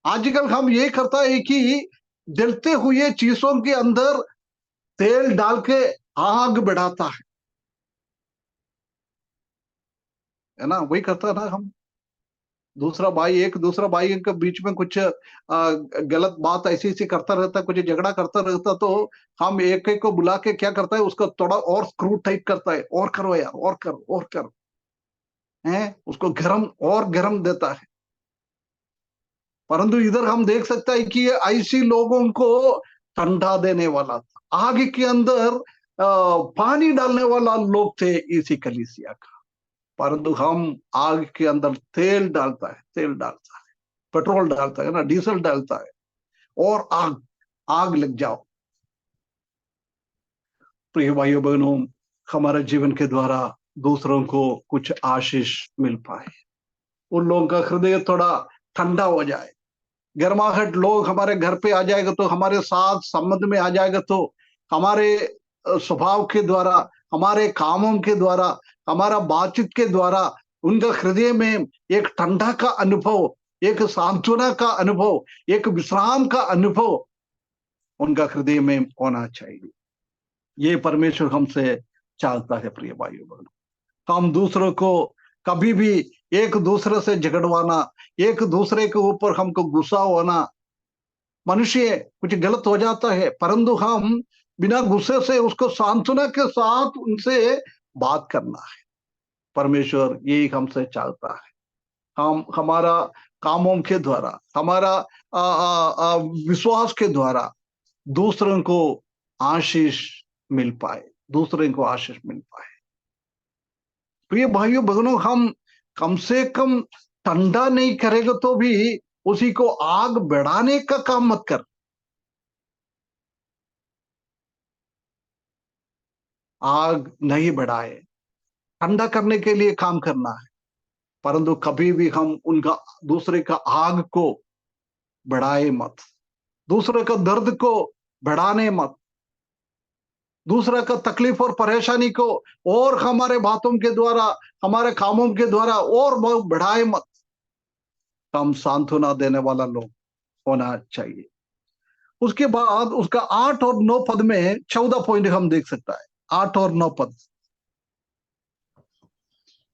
आजकल हम ये करता है कि जलते हुए चीजों के अंदर तेल डाल के आग बढ़ाता है ना, वही करता है ना हम। एक दूसरा भाई के बीच में कुछ गलत बात ऐसी ऐसी करता रहता, कुछ झगड़ा करता रहता, तो हम एक एक को बुला के क्या करता है, उसको थोड़ा और स्क्रू टाइट करता है, और करो यार, और करो, और करो, है उसको गरम और गरम देता है। परंतु इधर हम देख सकते हैं कि ये ऐसी लोगों को ठंडा देने वाला, आग के अंदर पानी डालने वाला लोग थे इसी कलीसिया का। परंतु हम आग के अंदर तेल डालता है, तेल डालता है, पेट्रोल डालता है ना, डीजल डालता है, और आग आग लग जाओ। प्रिय भाइयों बहनों, हमारे जीवन के द्वारा दूसरों को कुछ आशीष मिल पाए, उन लोगों का हृदय थोड़ा ठंडा हो जाए, गर्माहट लोग हमारे घर पे आ जाएगा तो, हमारे साथ संबंध में आ जाएगा तो, हमारे स्वभाव के द्वारा, हमारे कामों के द्वारा, हमारा बातचीत के द्वारा उनका हृदय में एक ठंडा का अनुभव, एक सांत्वना का अनुभव, एक विश्राम का अनुभव उनका हृदय में होना चाहिए। ये परमेश्वर हमसे चाहता है। प्रिय भाइयों बहनों, हम दूसरों को कभी भी एक दूसरे से झगड़वाना, एक दूसरे के ऊपर हमको गुस्सा होना, मनुष्य कुछ गलत हो जाता है, परंतु हम बिना गुस्से से उसको सांत्वना के साथ उनसे बात करना है। परमेश्वर यही हमसे चाहता है। हम हमारा कामों के द्वारा, हमारा विश्वास के द्वारा दूसरों को आशीष मिल पाए, दूसरों को आशीष मिल पाए। प्रिय भाइयों बहनों, हम कम से कम ठंडा नहीं करेगा तो भी उसी को आग बढ़ाने का काम मत कर। आग नहीं बढ़ाए, ठंडा करने के लिए काम करना है, परंतु कभी भी हम उनका दूसरे का आग को बढ़ाए मत, दूसरे का दर्द को बढ़ाने मत, दूसरा का तकलीफ और परेशानी को और हमारे बातों के द्वारा, हमारे कामों के द्वारा और बढ़ाए मत। हम सांत्वना देने वाला लोग होना चाहिए। उसके बाद उसका 8 और 9 पद में 14 पॉइंट हम देख सकता है। 8 और 9 पद।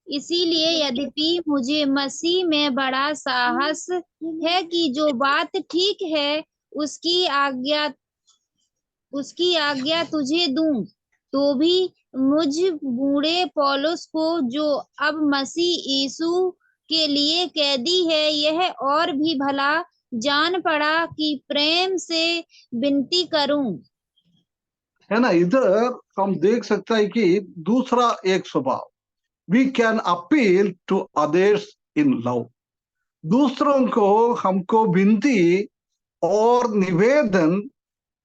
इसीलिए यद्यपि मुझे मसीह में बड़ा साहस है कि जो बात ठीक है उसकी आज्ञा तुझे दूं, तो भी मुझ बूढ़े पौलुस को, जो अब मसीह यीशु के लिए कैदी है, यह और भी भला जान पड़ा कि प्रेम से विनती करूं। है ना, इधर हम देख सकते हैं कि दूसरा एक स्वभाव, we can appeal to others in love. दूसरों को हमको विनती और निवेदन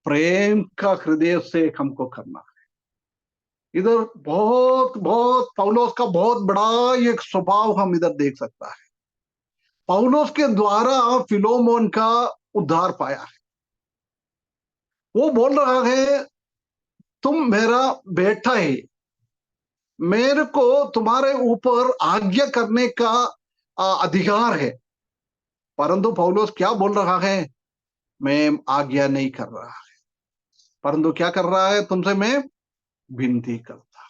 प्रेम का हृदय से हमको करना है। इधर बहुत बहुत पौलुस का बहुत बड़ा एक स्वभाव हम इधर देख सकता है। पौलुस के द्वारा फिलोमोन का उद्धार पाया है। वो बोल रहा है, तुम मेरा बेटा है, मेरे को तुम्हारे ऊपर आज्ञा करने का अधिकार है। परंतु पौलुस क्या बोल रहा है, मैं आज्ञा नहीं कर रहा है, परंतु क्या कर रहा है, तुमसे मैं विनती करता।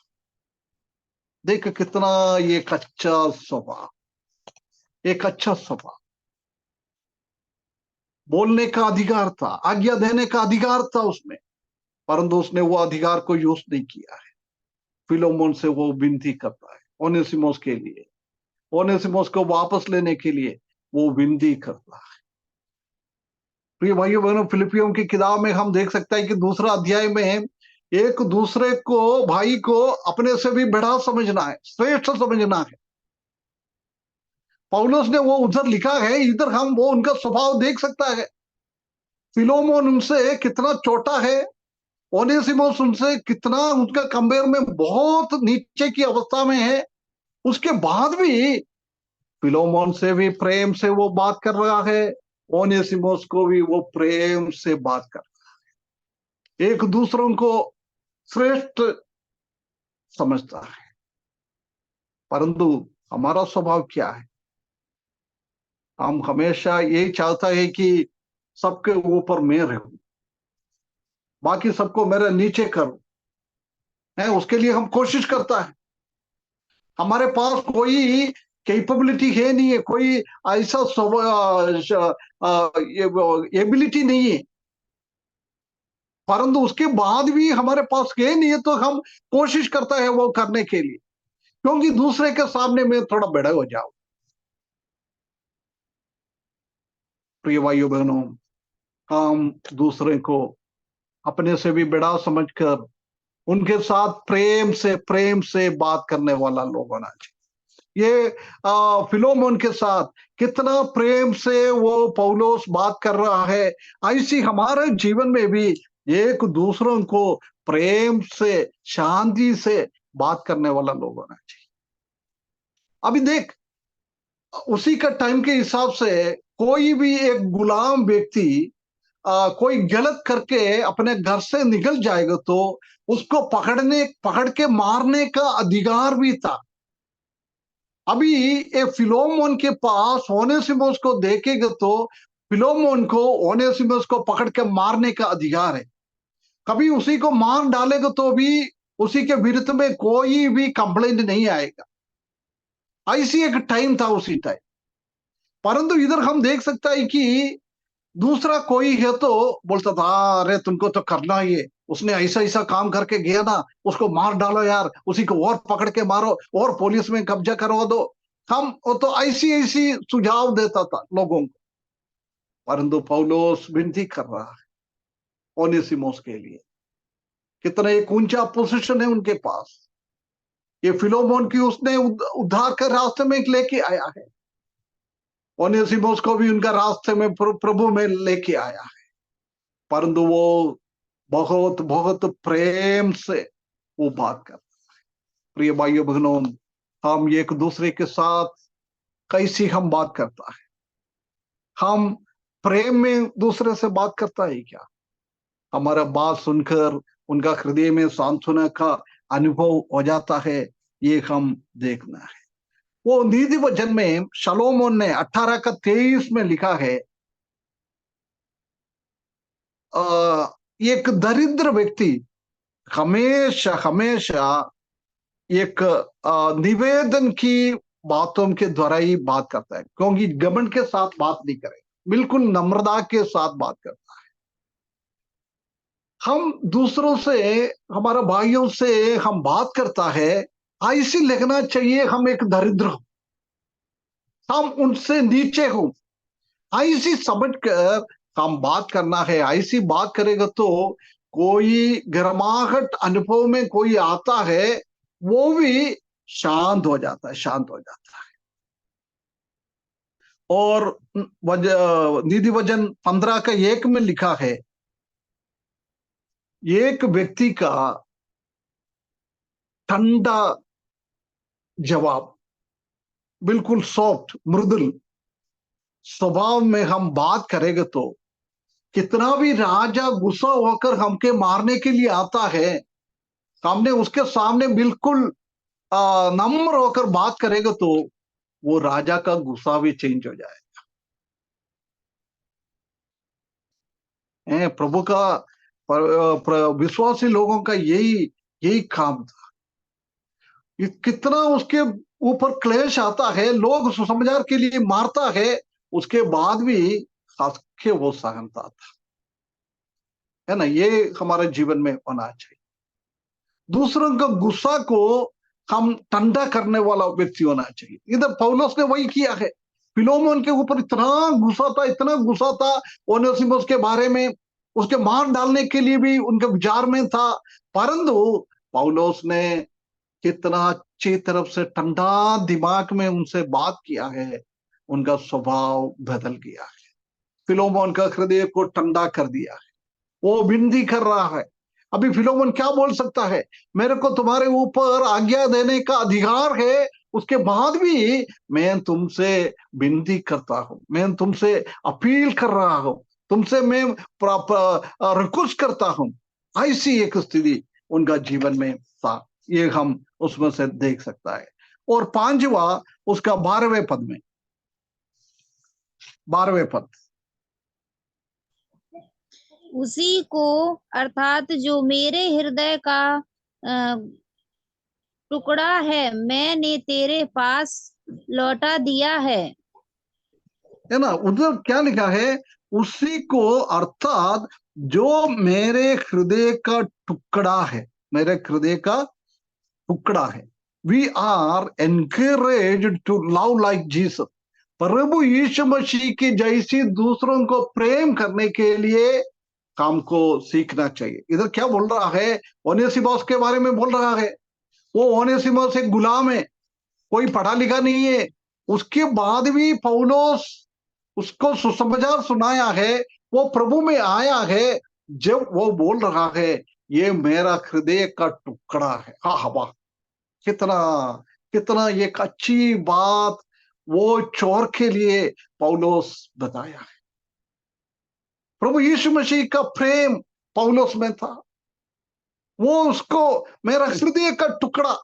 देख कितना एक अच्छा स्वभाव, एक अच्छा स्वभाव। बोलने का अधिकार था, आज्ञा देने का अधिकार था उसमें, परंतु उसने वो अधिकार को यूज नहीं किया है। फिलोमोन से वो विनती करता है ओनेसिमोस के लिए, ओनेसिमोस को वापस लेने के लिए वो विनती करता है। प्रिय भाइयों बहनों, फिलिपियों की किताब में हम देख सकते हैं कि 2 अध्याय में एक दूसरे को, भाई को अपने से भी बड़ा समझना है, श्रेष्ठ समझना है। पौलुस ने वो उधर लिखा है, इधर हम वो उनका स्वभाव देख सकता है। फिलोमोन उनसे कितना छोटा है, ओनेसिमोस उनसे कितना, उनका कंपेयर में बहुत नीचे की अवस्था में है, उसके बाद भी फिलोमोन से भी प्रेम से वो बात कर रहा है, ओनेसिमोस को भी वो प्रेम से बात कर रहा है, एक दूसरों को श्रेष्ठ समझता है। परंतु हमारा स्वभाव क्या है? हम हमेशा यही चाहता है कि सबके ऊपर मैं रहूं, बाकी सबको मेरे नीचे करूं, है उसके लिए हम कोशिश करता है। हमारे पास कोई कैपेबिलिटी है नहीं है, कोई ऐसा एबिलिटी नहीं है, परंतु उसके बाद भी हमारे पास है नहीं है तो हम कोशिश करता है वो करने के लिए, क्योंकि दूसरे के सामने मैं थोड़ा बड़ा हो जाऊं। प्रिय भाइयों बहनों, हम दूसरे को अपने से भी बड़ा समझकर उनके साथ प्रेम से बात करने वाला लोग होना चाहिए। ये फिलोमोन के साथ कितना प्रेम से वो पौलुस बात कर रहा है, ऐसी हमारे जीवन में भी एक दूसरों को प्रेम से, शांति से बात करने वाला लोग होना चाहिए। अभी देख, उसी का टाइम के हिसाब से कोई भी एक गुलाम व्यक्ति कोई गलत करके अपने घर से निकल जाएगा तो उसको पकड़ के मारने का अधिकार भी था। अभी एक फिलोमोन के पास ओनेसिमोस को देखेगा तो फिलोमोन को ओनेसिमोस को पकड़ के मारने का अधिकार है। कभी उसी को मार डालेगा तो भी उसी के विरुद्ध में कोई भी कंप्लेंट नहीं आएगा। ऐसी एक टाइम था उसी टाइम। परंतु इधर हम देख सकता है कि दूसरा कोई है तो बोलता था, अरे तुमको तो करना ही है, उसने ऐसा ऐसा काम करके गया ना, उसको मार डालो यार, उसी को और पकड़ के मारो और पुलिस में कब्जा करवा दो। हम वो तो ऐसी ऐसी सुझाव देता था लोगों को। परंतु पौलुस विनती कर रहा है ओनेसिमोस के लिए। कितना एक ऊंचा पोजीशन है उनके पास, ये फिलोमोन की उसने उद्धार के रास्ते में लेके आया है, ओनेसिमोस को भी उनका रास्ते में प्रभु में लेके आया है। परंतु वो बहुत बहुत प्रेम से वो बात करता है। प्रिय भाइयों बहनों, हम एक दूसरे के साथ कैसी हम बात करता है? हम प्रेम में दूसरे से बात करता है क्या? हमारा बात सुनकर उनका हृदय में सांत्वना का अनुभव हो जाता है, ये हम देखना है। वो नीति वचन में शलोमोन ने 18:23 में लिखा है, एक दरिद्र व्यक्ति हमेशा हमेशा एक निवेदन की बातों के द्वारा ही बात करता है, क्योंकि घमंड के साथ बात नहीं करे, बिल्कुल नम्रता के साथ बात करता है। हम दूसरों से, हमारा भाइयों से हम बात करता है, ऐसी लिखना चाहिए हम एक दरिद्र हो, हम उनसे नीचे हो, ऐसी समझ कर हम बात करना है। ऐसी बात करेगा तो कोई गर्माहट अनुभव में कोई आता है, वो भी शांत हो जाता है, शांत हो जाता है। और नीति वचन 15:1 में लिखा है, एक व्यक्ति का ठंडा जवाब, बिल्कुल सॉफ्ट मृदुल स्वभाव में हम बात करेंगे तो कितना भी राजा गुस्सा होकर हमके मारने के लिए आता है, हमने उसके सामने बिल्कुल नम्र होकर बात करेगा तो वो राजा का गुस्सा भी चेंज हो जाएगा। प्रभु का विश्वासी लोगों का यही काम था। कितना उसके ऊपर क्लेश आता है, लोग सुसमाचार के लिए मारता है, उसके बाद भी खास के वो सहनता था, है ना। ये हमारे जीवन में होना चाहिए। दूसरों का गुस्सा को हम ठंडा करने वाला व्यक्ति होना चाहिए। इधर पौलुस ने वही किया है। फिलोमोन के ऊपर इतना गुस्सा था ओनेसिमुस के बारे में, उसके मार डालने के लिए भी उनके विचार में था, परंतु पौलुस ने कितना अच्छी तरफ से ठंडा दिमाग में उनसे बात किया है, उनका स्वभाव बदल गया है, फिलोमोन का हृदय को ठंडा कर दिया है। वो विनती कर रहा है। अभी फिलोमोन क्या बोल सकता है? मेरे को तुम्हारे ऊपर आज्ञा देने का अधिकार है, उसके बाद भी मैं तुमसे विनती करता हूं, मैं तुमसे अपील कर रहा हूं, तुमसे मैं रिक्वेस्ट करता हूं। ऐसी एक स्थिति उनका जीवन में था, ये हम उसमें से देख सकता है। और पांचवा उसका 12वें पद में, 12वें पद, उसी को अर्थात जो मेरे हृदय का टुकड़ा है मैंने तेरे पास लौटा दिया है ना। उधर क्या लिखा है? उसी को अर्थात जो मेरे हृदय का टुकड़ा है, मेरे हृदय का टुकड़ा है। We are encouraged to love like Jesus. प्रभु यीशु मसीह की जैसी दूसरों को प्रेम करने के लिए हमको सीखना चाहिए। इधर क्या बोल रहा है? ओनेसिमोस के बारे में बोल रहा है। वो ओनेसिमोस एक गुलाम है, कोई पढ़ा लिखा नहीं है। उसके बाद भी पौलुस उसको सुसमाचार सुनाया है, वो प्रभु में आया है। जब वो बोल रहा है ये मेरा हृदय का टुकड़ा है, हाँ वाह, कितना कितना एक अच्छी बात वो चोर के लिए पौलुस बताया है। प्रभु यीशु मसीह का प्रेम पौलुस में था, वो उसको मेरा हृदय का टुकड़ा।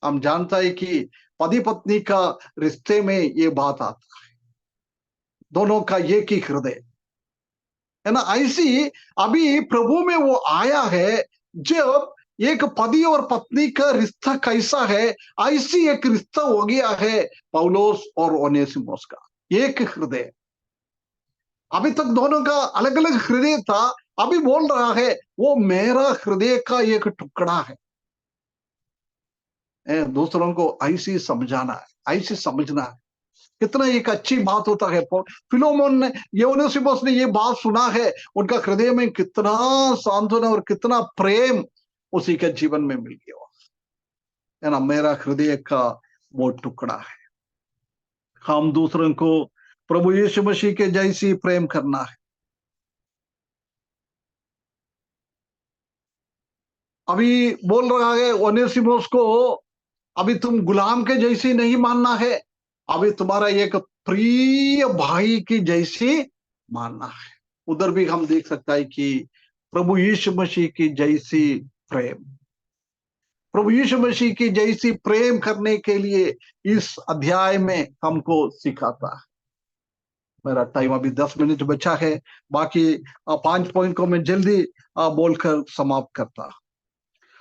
हम जानता है कि पति पत्नी का रिश्ते में ये बात आता है, दोनों का एक ही हृदय, है ना। ऐसी अभी प्रभु में वो आया है। जब एक पति और पत्नी का रिश्ता कैसा है, ऐसी एक रिश्ता हो गया है पौलुस और ओनेसिमुस का, एक हृदय। अभी तक दोनों का अलग अलग हृदय था, अभी बोल रहा है वो मेरा हृदय का एक टुकड़ा है। दूसरों को ऐसी समझाना है, ऐसी समझना है, कितना एक अच्छी बात होता है। फिलोमोन ने, ओनेसिमुस ने ये बात सुना है, उनका हृदय में कितना सांत्वना और कितना प्रेम उसी के जीवन में मिल गया, है ना। मेरा हृदय का वो टुकड़ा है। हम दूसरों को प्रभु यीशु मसीह के जैसी प्रेम करना है। अभी बोल रहा है ओनेसिमुस को, अभी तुम गुलाम के जैसी नहीं मानना है, अभी तुम्हारा एक प्रिय भाई की जैसी मानना है। उधर भी हम देख सकता है कि प्रभु यीशु मसीह की जैसी प्रेम, प्रभु यीशु मसीह की जैसी प्रेम करने के लिए इस अध्याय में हमको सिखाता है। मेरा टाइम अभी 10 मिनट बचा है, बाकी 5 पॉइंट को मैं जल्दी बोलकर समाप्त करता।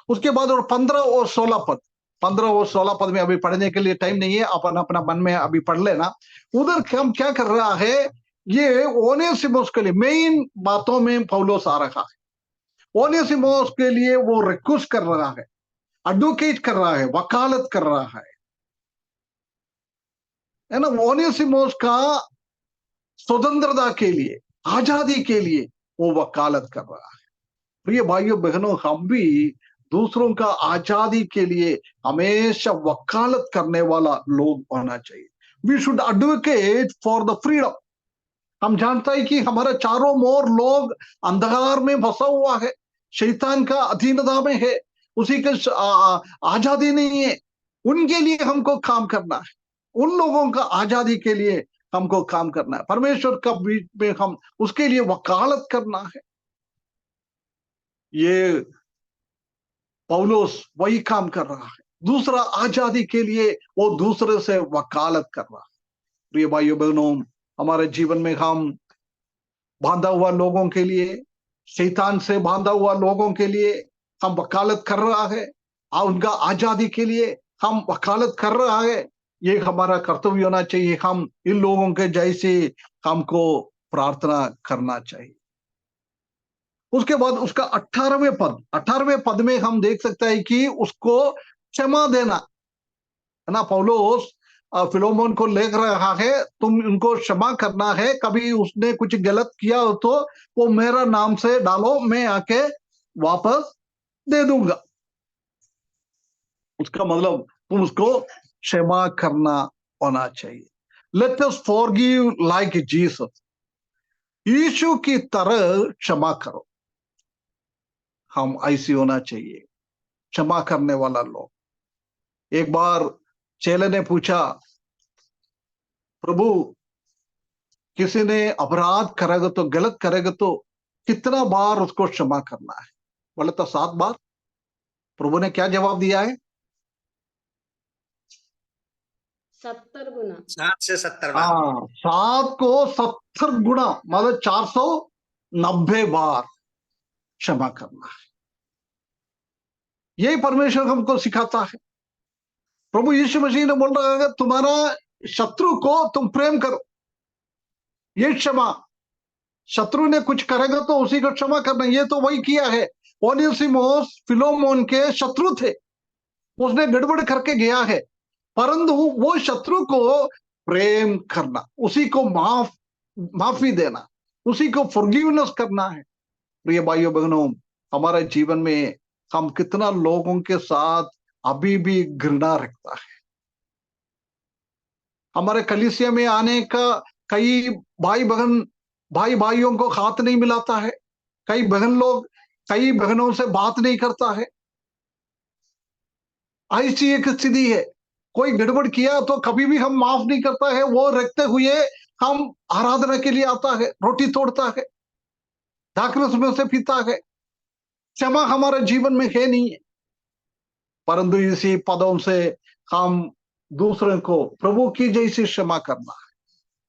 उसके बाद और 15 और 16 पद, 15 और 16 पद में अभी पढ़ने के लिए टाइम नहीं है, अपन अपना मन में अभी पढ़ लेना। उधर हम क्या कर रहा है, ये ओनेसिमुस के लिए मेन बातों में पौलुस आ रहा है। ओनेसिमुस के लिए वो रिक्वेस्ट कर रहा है, एडवोकेट कर रहा है, वकालत कर रहा है ना। ओनेसिमुस का स्वतंत्रता के लिए, आजादी के लिए वो वकालत कर रहा है। प्रिय भाइयों बहनों, हम भी दूसरों का आजादी के लिए हमेशा वकालत करने वाला लोग होना चाहिए। We should advocate for the freedom. हम जानता है कि हमारे चारों ओर लोग अंधकार में फंसा हुआ है, शैतान का अधीनता में है, उसी के आजादी नहीं है। उनके लिए हमको काम करना है, उन लोगों का आजादी के लिए हमको काम करना है। परमेश्वर का बीच में हम उसके लिए वकालत करना है। ये पौलुस वही काम कर रहा है, दूसरा आजादी के लिए वो दूसरे से वकालत कर रहा है। प्रिय भाइयों बहनों, हमारे जीवन में हम बांधा हुआ लोगों के लिए, शैतान से बांधा हुआ लोगों के लिए हम वकालत कर रहा है, और उनका आजादी के लिए हम वकालत कर रहा है। ये हमारा कर्तव्य होना चाहिए। हम इन लोगों के जैसे हमको प्रार्थना करना चाहिए। उसके बाद उसका 18वें पद में हम देख सकते हैं कि उसको क्षमा देना, है ना। पौलुस फिलोमोन को लिख रहा है, तुम उनको क्षमा करना है, कभी उसने कुछ गलत किया हो तो वो मेरा नाम से डालो, मैं आके वापस दे दूंगा। उसका मतलब तुम उसको क्षमा करना होना चाहिए। Let us forgive like Jesus, यीशु की तरह क्षमा करो। हम ऐसी होना चाहिए, क्षमा करने वाला लोग। एक बार चेले ने पूछा, प्रभु किसी ने अपराध करेगा तो, गलत करेगा तो कितना बार उसको क्षमा करना है? बोले तो 7 बार। प्रभु ने क्या जवाब दिया है? 70 गुना। 7 से 70 बार। हाँ, 7 को 70 गुना, मतलब 490 बार क्षमा करना है। यही परमेश्वर हमको सिखाता है। प्रभु यीशु मसीह ने बोल रहा है, तुम्हारा शत्रु को तुम प्रेम करो, ये क्षमा। शत्रु ने कुछ करेगा तो उसी को क्षमा करना, ये तो वही किया है। ओनेसिमोस फिलोमोन के शत्रु थे, उसने गड़बड़ करके गया है, परंतु वो शत्रु को प्रेम करना, उसी को माफी देना, उसी को फॉरगिवनेस करना है। प्रिय भाइयों बहनों, हमारे जीवन में हम कितना लोगों के साथ अभी भी घृणा रखता है। हमारे कलीसिया में आने का कई भाई भाइयों को हाथ नहीं मिलाता है, कई बहनों से बात नहीं करता है। ऐसी एक स्थिति है। कोई गड़बड़ किया तो कभी भी हम माफ नहीं करता है, वो रखते हुए हम आराधना के लिए आता है, रोटी तोड़ता है, दाखरस में से पीता है। क्षमा हमारे जीवन में है नहीं है, परंतु इसी पदों से हम दूसरे को प्रभु की जैसी क्षमा करना है।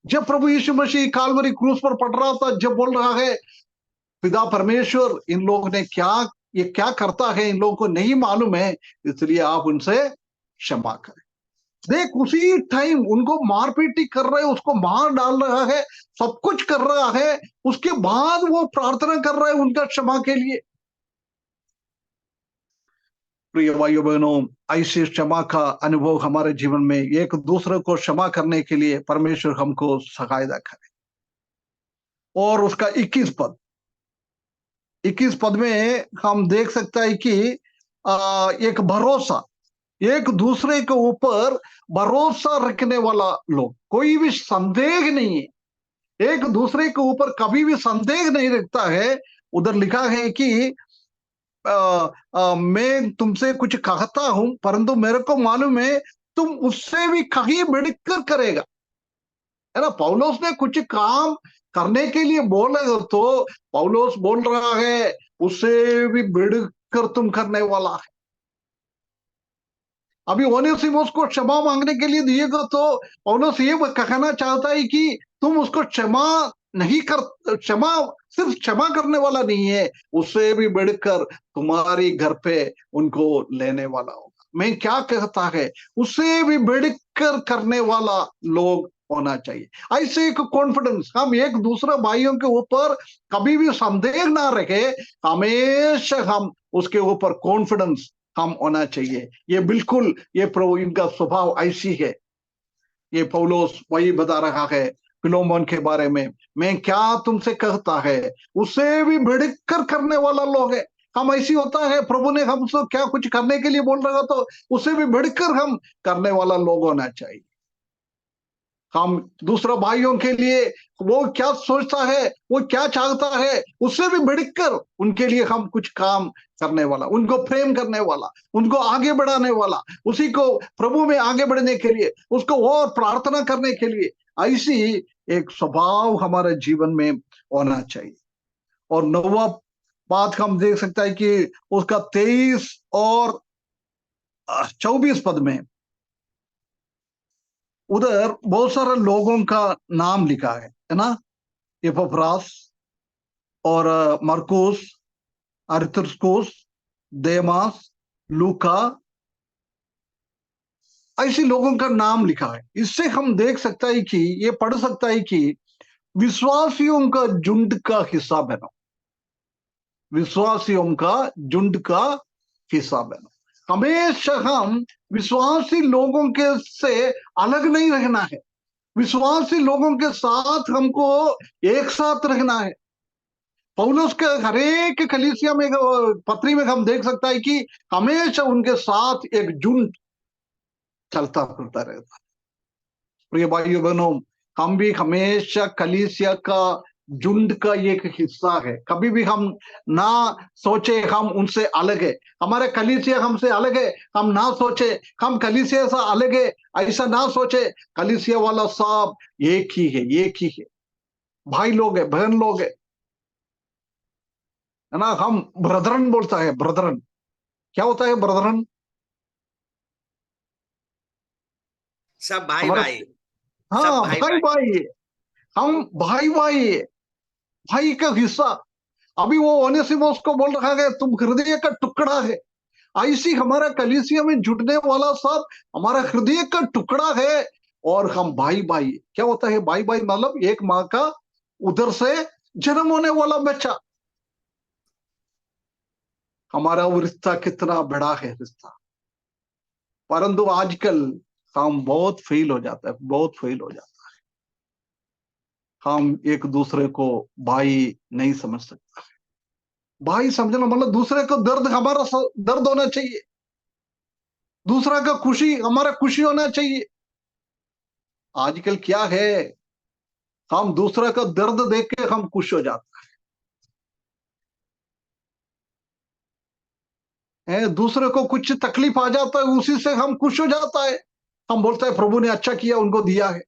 जब प्रभु यीशु मसीह कालवरी क्रूस पर पड़ रहा था, जब बोल रहा है, पिता परमेश्वर, इन लोगों ने ये क्या करता है, इन लोगों को नहीं मालूम है, इसलिए आप उनसे क्षमा करें। देख, उसी टाइम उनको मारपीटी कर रहे, उसको मार डाल रहा है, सब कुछ कर रहा है, उसके बाद वो प्रार्थना कर रहा है उनका क्षमा के लिए। प्रिय भाइयों बहनों, ऐसे क्षमा का अनुभव हमारे जीवन में, एक दूसरे को क्षमा करने के लिए परमेश्वर हमको सहायता करे। और उसका 21 पद में हम देख सकते हैं कि एक भरोसा, एक दूसरे के ऊपर भरोसा रखने वाला लोग, कोई भी संदेह नहीं है, एक दूसरे के ऊपर कभी भी संदेह नहीं रखता है। उधर लिखा है कि मैं तुमसे कुछ कहता हूं, परंतु मेरे को मालूम है तुम उससे भी कहीं बढ़कर करेगा, है ना। पौलुस ने कुछ काम करने के लिए बोले तो पौलुस बोल रहा है उससे भी बढ़कर तुम करने वाला है। अभी ओनेसिमुस को क्षमा मांगने के लिए दिएगा तो पौलुस ये कहना चाहता है कि तुम उसको क्षमा सिर्फ क्षमा करने वाला नहीं है, उससे भी बढ़कर तुम्हारी घर पे उनको लेने वाला होगा। मैं क्या कहता है, उससे भी बढ़कर करने वाला लोग होना चाहिए। ऐसे एक कॉन्फिडेंस, हम एक दूसरे भाइयों के ऊपर कभी भी संदेह ना रखे, हमेशा हम उसके ऊपर कॉन्फिडेंस हम होना चाहिए। ये बिल्कुल, ये प्रभु इनका स्वभाव ऐसी है। ये पौलुस वही बता रहा है फिलोमोन के बारे में, मैं क्या तुमसे कहता है, उससे भी बढ़कर करने वाला लोग है। हम ऐसी होता है, प्रभु ने हमसे क्या कुछ करने के लिए बोल रहा तो उससे भी बढ़कर हम करने वाला लोग होना चाहिए। हम दूसरा भाइयों के लिए वो क्या सोचता है, वो क्या चाहता है, उससे भी बढ़कर उनके लिए हम कुछ काम करने वाला, उनको प्रेम करने वाला, उनको आगे बढ़ाने वाला, उसी को प्रभु में आगे बढ़ने के लिए, उसको और प्रार्थना करने के लिए, ऐसी एक स्वभाव हमारे जीवन में होना चाहिए। और 9वां बात हम देख सकते हैं कि उसका 23 और 24 पद में उधर बहुत सारे लोगों का नाम लिखा है ना। एपफ्रास और मरकुस, अरिस्तर्खुस, देमास, लूका, ऐसे लोगों का नाम लिखा है। इससे हम देख सकता है कि ये पढ़ सकता है कि विश्वासियों का झुंड का हिस्सा बनो, विश्वासियों का झुंड का हिस्सा बनो। हमेशा हम विश्वासी लोगों के से अलग नहीं रहना है, विश्वासी लोगों के साथ हमको एक साथ रहना है। पौलुस के हरेक कलीसिया में पत्री में हम देख सकता है कि हमेशा उनके साथ एक झुंड चलता फिरता रहता है। प्रिय भाइयों बहनों, हम भी हमेशा कलीसिया का झुंड का एक हिस्सा है। कभी भी हम ना सोचे हम उनसे अलग है, हमारे कलीसिया हमसे अलग है, हम ना सोचे हम कलीसिया से अलग है, ऐसा ना सोचे। कलीसिया वाला सब एक ही है, एक ही है, भाई लोग है, बहन लोग है ना। हम ब्रदरन बोलता है, ब्रदरन क्या होता है? ब्रदरन सब भाई हमारा, भाई, सब हाँ भाई भाई भाई है, हम भाई भाई है, भाई का हिस्सा। अभी वो ओनेसिमोस को बोल रखा है तुम हृदय का टुकड़ा है। ऐसी हमारा कलीसिया में जुटने वाला सब हमारा हृदय का टुकड़ा है, और हम भाई भाई। क्या होता है भाई भाई? मतलब एक माँ का उधर से जन्म होने वाला बच्चा। हमारा वो रिश्ता कितना बड़ा है रिश्ता, परंतु आजकल हम बहुत फेल हो जाता है, बहुत फेल हो जाता है। हम एक दूसरे को भाई नहीं समझ सकते। भाई समझना मतलब दूसरे को दर्द हमारा दर्द होना चाहिए, दूसरा का खुशी हमारा खुशी होना चाहिए। आजकल क्या है, हम दूसरा का दर्द देख के हम खुश हो जाते हैं, दूसरे को कुछ तकलीफ आ जाता है उसी से हम खुश हो जाता है। हम बोलते हैं प्रभु ने अच्छा किया, उनको दिया है,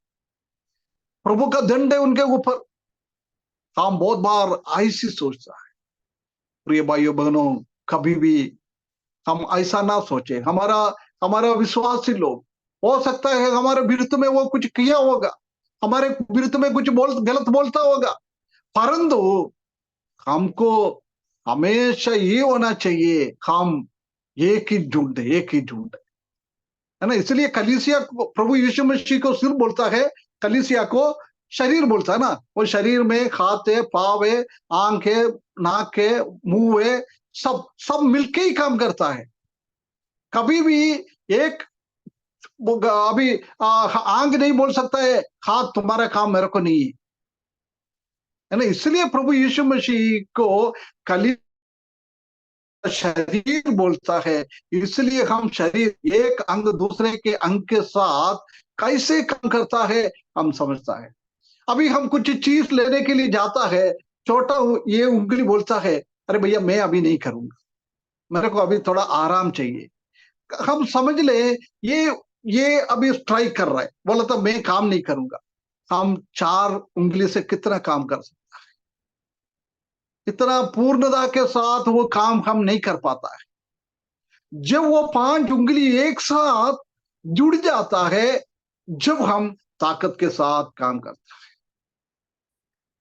प्रभु का दंड है उनके ऊपर। हम बहुत बार ऐसी सोचता है। प्रिय भाइयों बहनों, कभी भी हम ऐसा ना सोचे। हमारा हमारा विश्वासी लोग हो सकता है हमारे विरुद्ध में वो कुछ किया होगा, हमारे विरुद्ध में कुछ गलत बोलता होगा, परंतु हमको हमेशा ये होना चाहिए हम एक ही झुंड, एक ही झुंड है ना। इसलिए कलीसिया प्रभु यीशु मसीह को सिर बोलता है, कलीसिया को शरीर बोलता है ना। वो शरीर में हाथ है, पाव है, आंख है, नाक है, मुंह है, सब सब मिलके ही काम करता है। कभी भी एक अभी आंख नहीं बोल सकता है हाथ तुम्हारा काम मेरे को नहीं है ना। इसलिए प्रभु यीशु मसीह को कली शरीर बोलता है। इसलिए हम शरीर एक अंग दूसरे के अंग के साथ कैसे काम करता है हम समझता है। अभी हम कुछ चीज लेने के लिए जाता है, छोटा ये उंगली बोलता है अरे भैया मैं अभी नहीं करूंगा, मेरे को अभी थोड़ा आराम चाहिए। हम समझ ले ये अभी स्ट्राइक कर रहा है, बोला तो मैं काम नहीं करूंगा। हम चार उंगली से कितना काम कर सकते, इतना पूर्णता के साथ वो काम हम नहीं कर पाता है। जब वो पांच उंगली एक साथ जुड़ जाता है, जब हम ताकत के साथ काम करते हैं।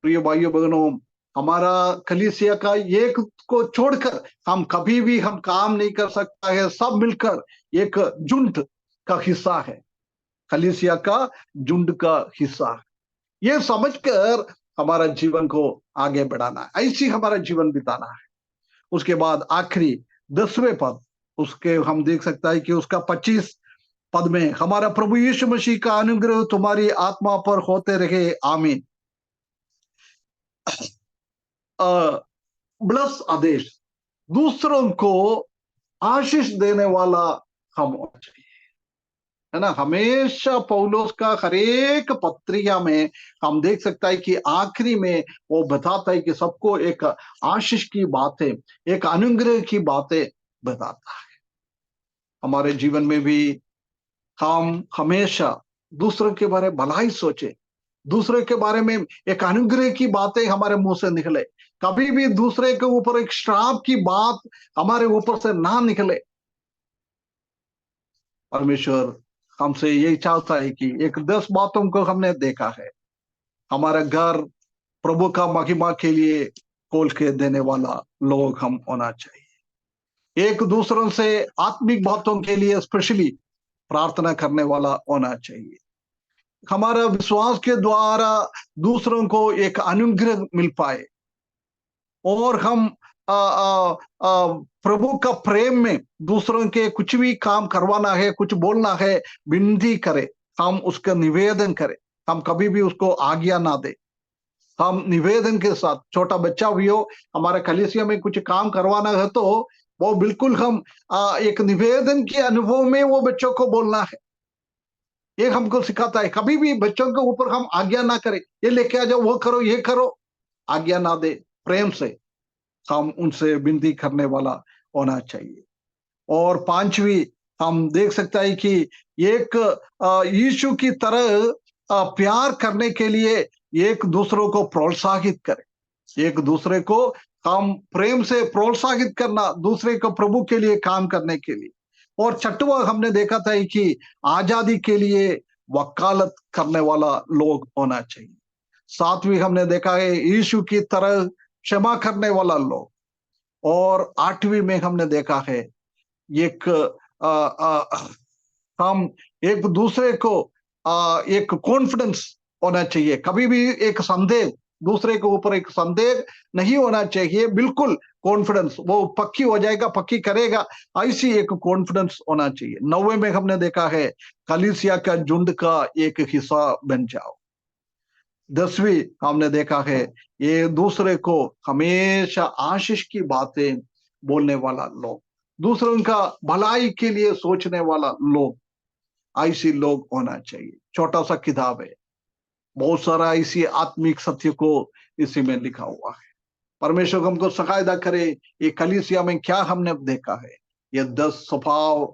प्रिय भाइयों बहनों, हमारा कलीसिया का एक को छोड़कर हम कभी भी हम काम नहीं कर सकता है। सब मिलकर एक झुंड का हिस्सा है, कलीसिया का झुंड का हिस्सा है। ये समझकर हमारा जीवन को आगे बढ़ाना है, ऐसी हमारा जीवन बिताना है। उसके बाद आखिरी 10वें पद, उसके हम देख सकता है कि उसका 25 पद में हमारा प्रभु यीशु मसीह का अनुग्रह तुम्हारी आत्मा पर होते रहे, आमीन। ब्लस आदेश, दूसरों को आशीष देने वाला हम होना चाहिए, है ना। हमेशा पौलुस का हरेक पत्रिका में हम देख सकता है कि आखिरी में वो बताता है कि सबको एक आशीष की बातें, एक अनुग्रह की बातें बताता है। हमारे जीवन में भी हम हमेशा दूसरों के बारे में भलाई सोचे, दूसरे के बारे में एक अनुग्रह की बातें हमारे मुंह से निकले। कभी भी दूसरे के ऊपर एक श्राप की बात हमारे ऊपर से ना निकले। परमेश्वर हमसे यही चाहता है कि एक 10 बातों को हमने देखा है, हमारा घर प्रभु का महिमा के लिए खोल के देने वाला लोग हम होना चाहिए। एक दूसरों से आत्मिक बातों के लिए स्पेशली प्रार्थना करने वाला होना चाहिए। हमारा विश्वास के द्वारा दूसरों को एक अनुग्रह मिल पाए और हम प्रभु का प्रेम में दूसरों के कुछ भी काम करवाना है, कुछ बोलना है, विनती करें, हम उसका निवेदन करें, हम कभी भी उसको आज्ञा ना दे। हम निवेदन के साथ, छोटा बच्चा भी हो, हमारे कलीसिया में कुछ काम करवाना है तो वो बिल्कुल हम एक निवेदन के अनुभव में वो बच्चों को बोलना है। ये हमको सिखाता है। कभी भी बच्चों के ऊपर हम आज्ञा ना करें, ये लेके आ जाओ, वो करो, ये करो, आज्ञा ना दे। प्रेम से हम उनसे विनती करने वाला होना चाहिए। और पांचवी, हम देख सकते हैं कि एक यीशु की तरह प्यार करने के लिए एक दूसरों को प्रोत्साहित करें। एक दूसरे को हम प्रेम से प्रोत्साहित करना, दूसरे को प्रभु के लिए काम करने के लिए। और छठवां हमने देखा था कि आजादी के लिए वकालत करने वाला लोग होना चाहिए। सातवीं हमने देखा है यीशु की तरह क्षमा करने वाला लोग। और आठवीं में हमने देखा है एक हम एक दूसरे को एक कॉन्फिडेंस होना चाहिए। कभी भी एक संदेह, दूसरे के ऊपर एक संदेह नहीं होना चाहिए। बिल्कुल कॉन्फिडेंस, वो पक्की हो जाएगा, पक्की करेगा, ऐसी एक कॉन्फिडेंस होना चाहिए। 9वें में हमने देखा है कलीसिया का झुंड का एक हिस्सा बन जाओ। 10वीं हमने देखा है ये दूसरे को हमेशा आशीष की बातें बोलने वाला लोग, दूसरों का भलाई के लिए सोचने वाला लोग, ऐसी लोग होना चाहिए। छोटा सा किताब है, बहुत सारा इसी आत्मिक सत्य को इसी में लिखा हुआ है। परमेश्वर हमको सहायता करे। ये कलीसिया में क्या हमने देखा है, ये 10 स्वभाव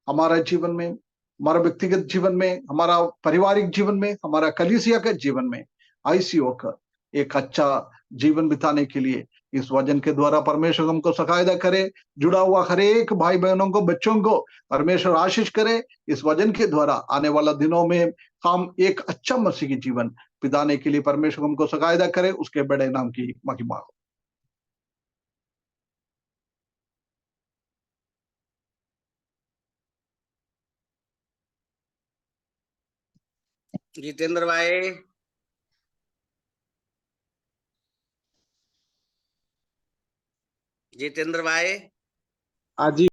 हमारा जीवन में, हमारा व्यक्तिगत जीवन में, हमारा पारिवारिक जीवन में, हमारा कलीसिया के जीवन में ऐसी होकर एक अच्छा जीवन बिताने के लिए इस वचन के द्वारा परमेश्वर हमको सहायता करे। जुड़ा हुआ हर एक भाई बहनों को, बच्चों को परमेश्वर आशीष करे। इस वचन के द्वारा आने वाला दिनों में हम एक अच्छा मसीही जीवन बिताने के लिए परमेश्वर हमको सहायता करे। उसके बड़े नाम की महिमा हो। जितेंद्र भाई, जितेंद्र भाई। हाँ जी।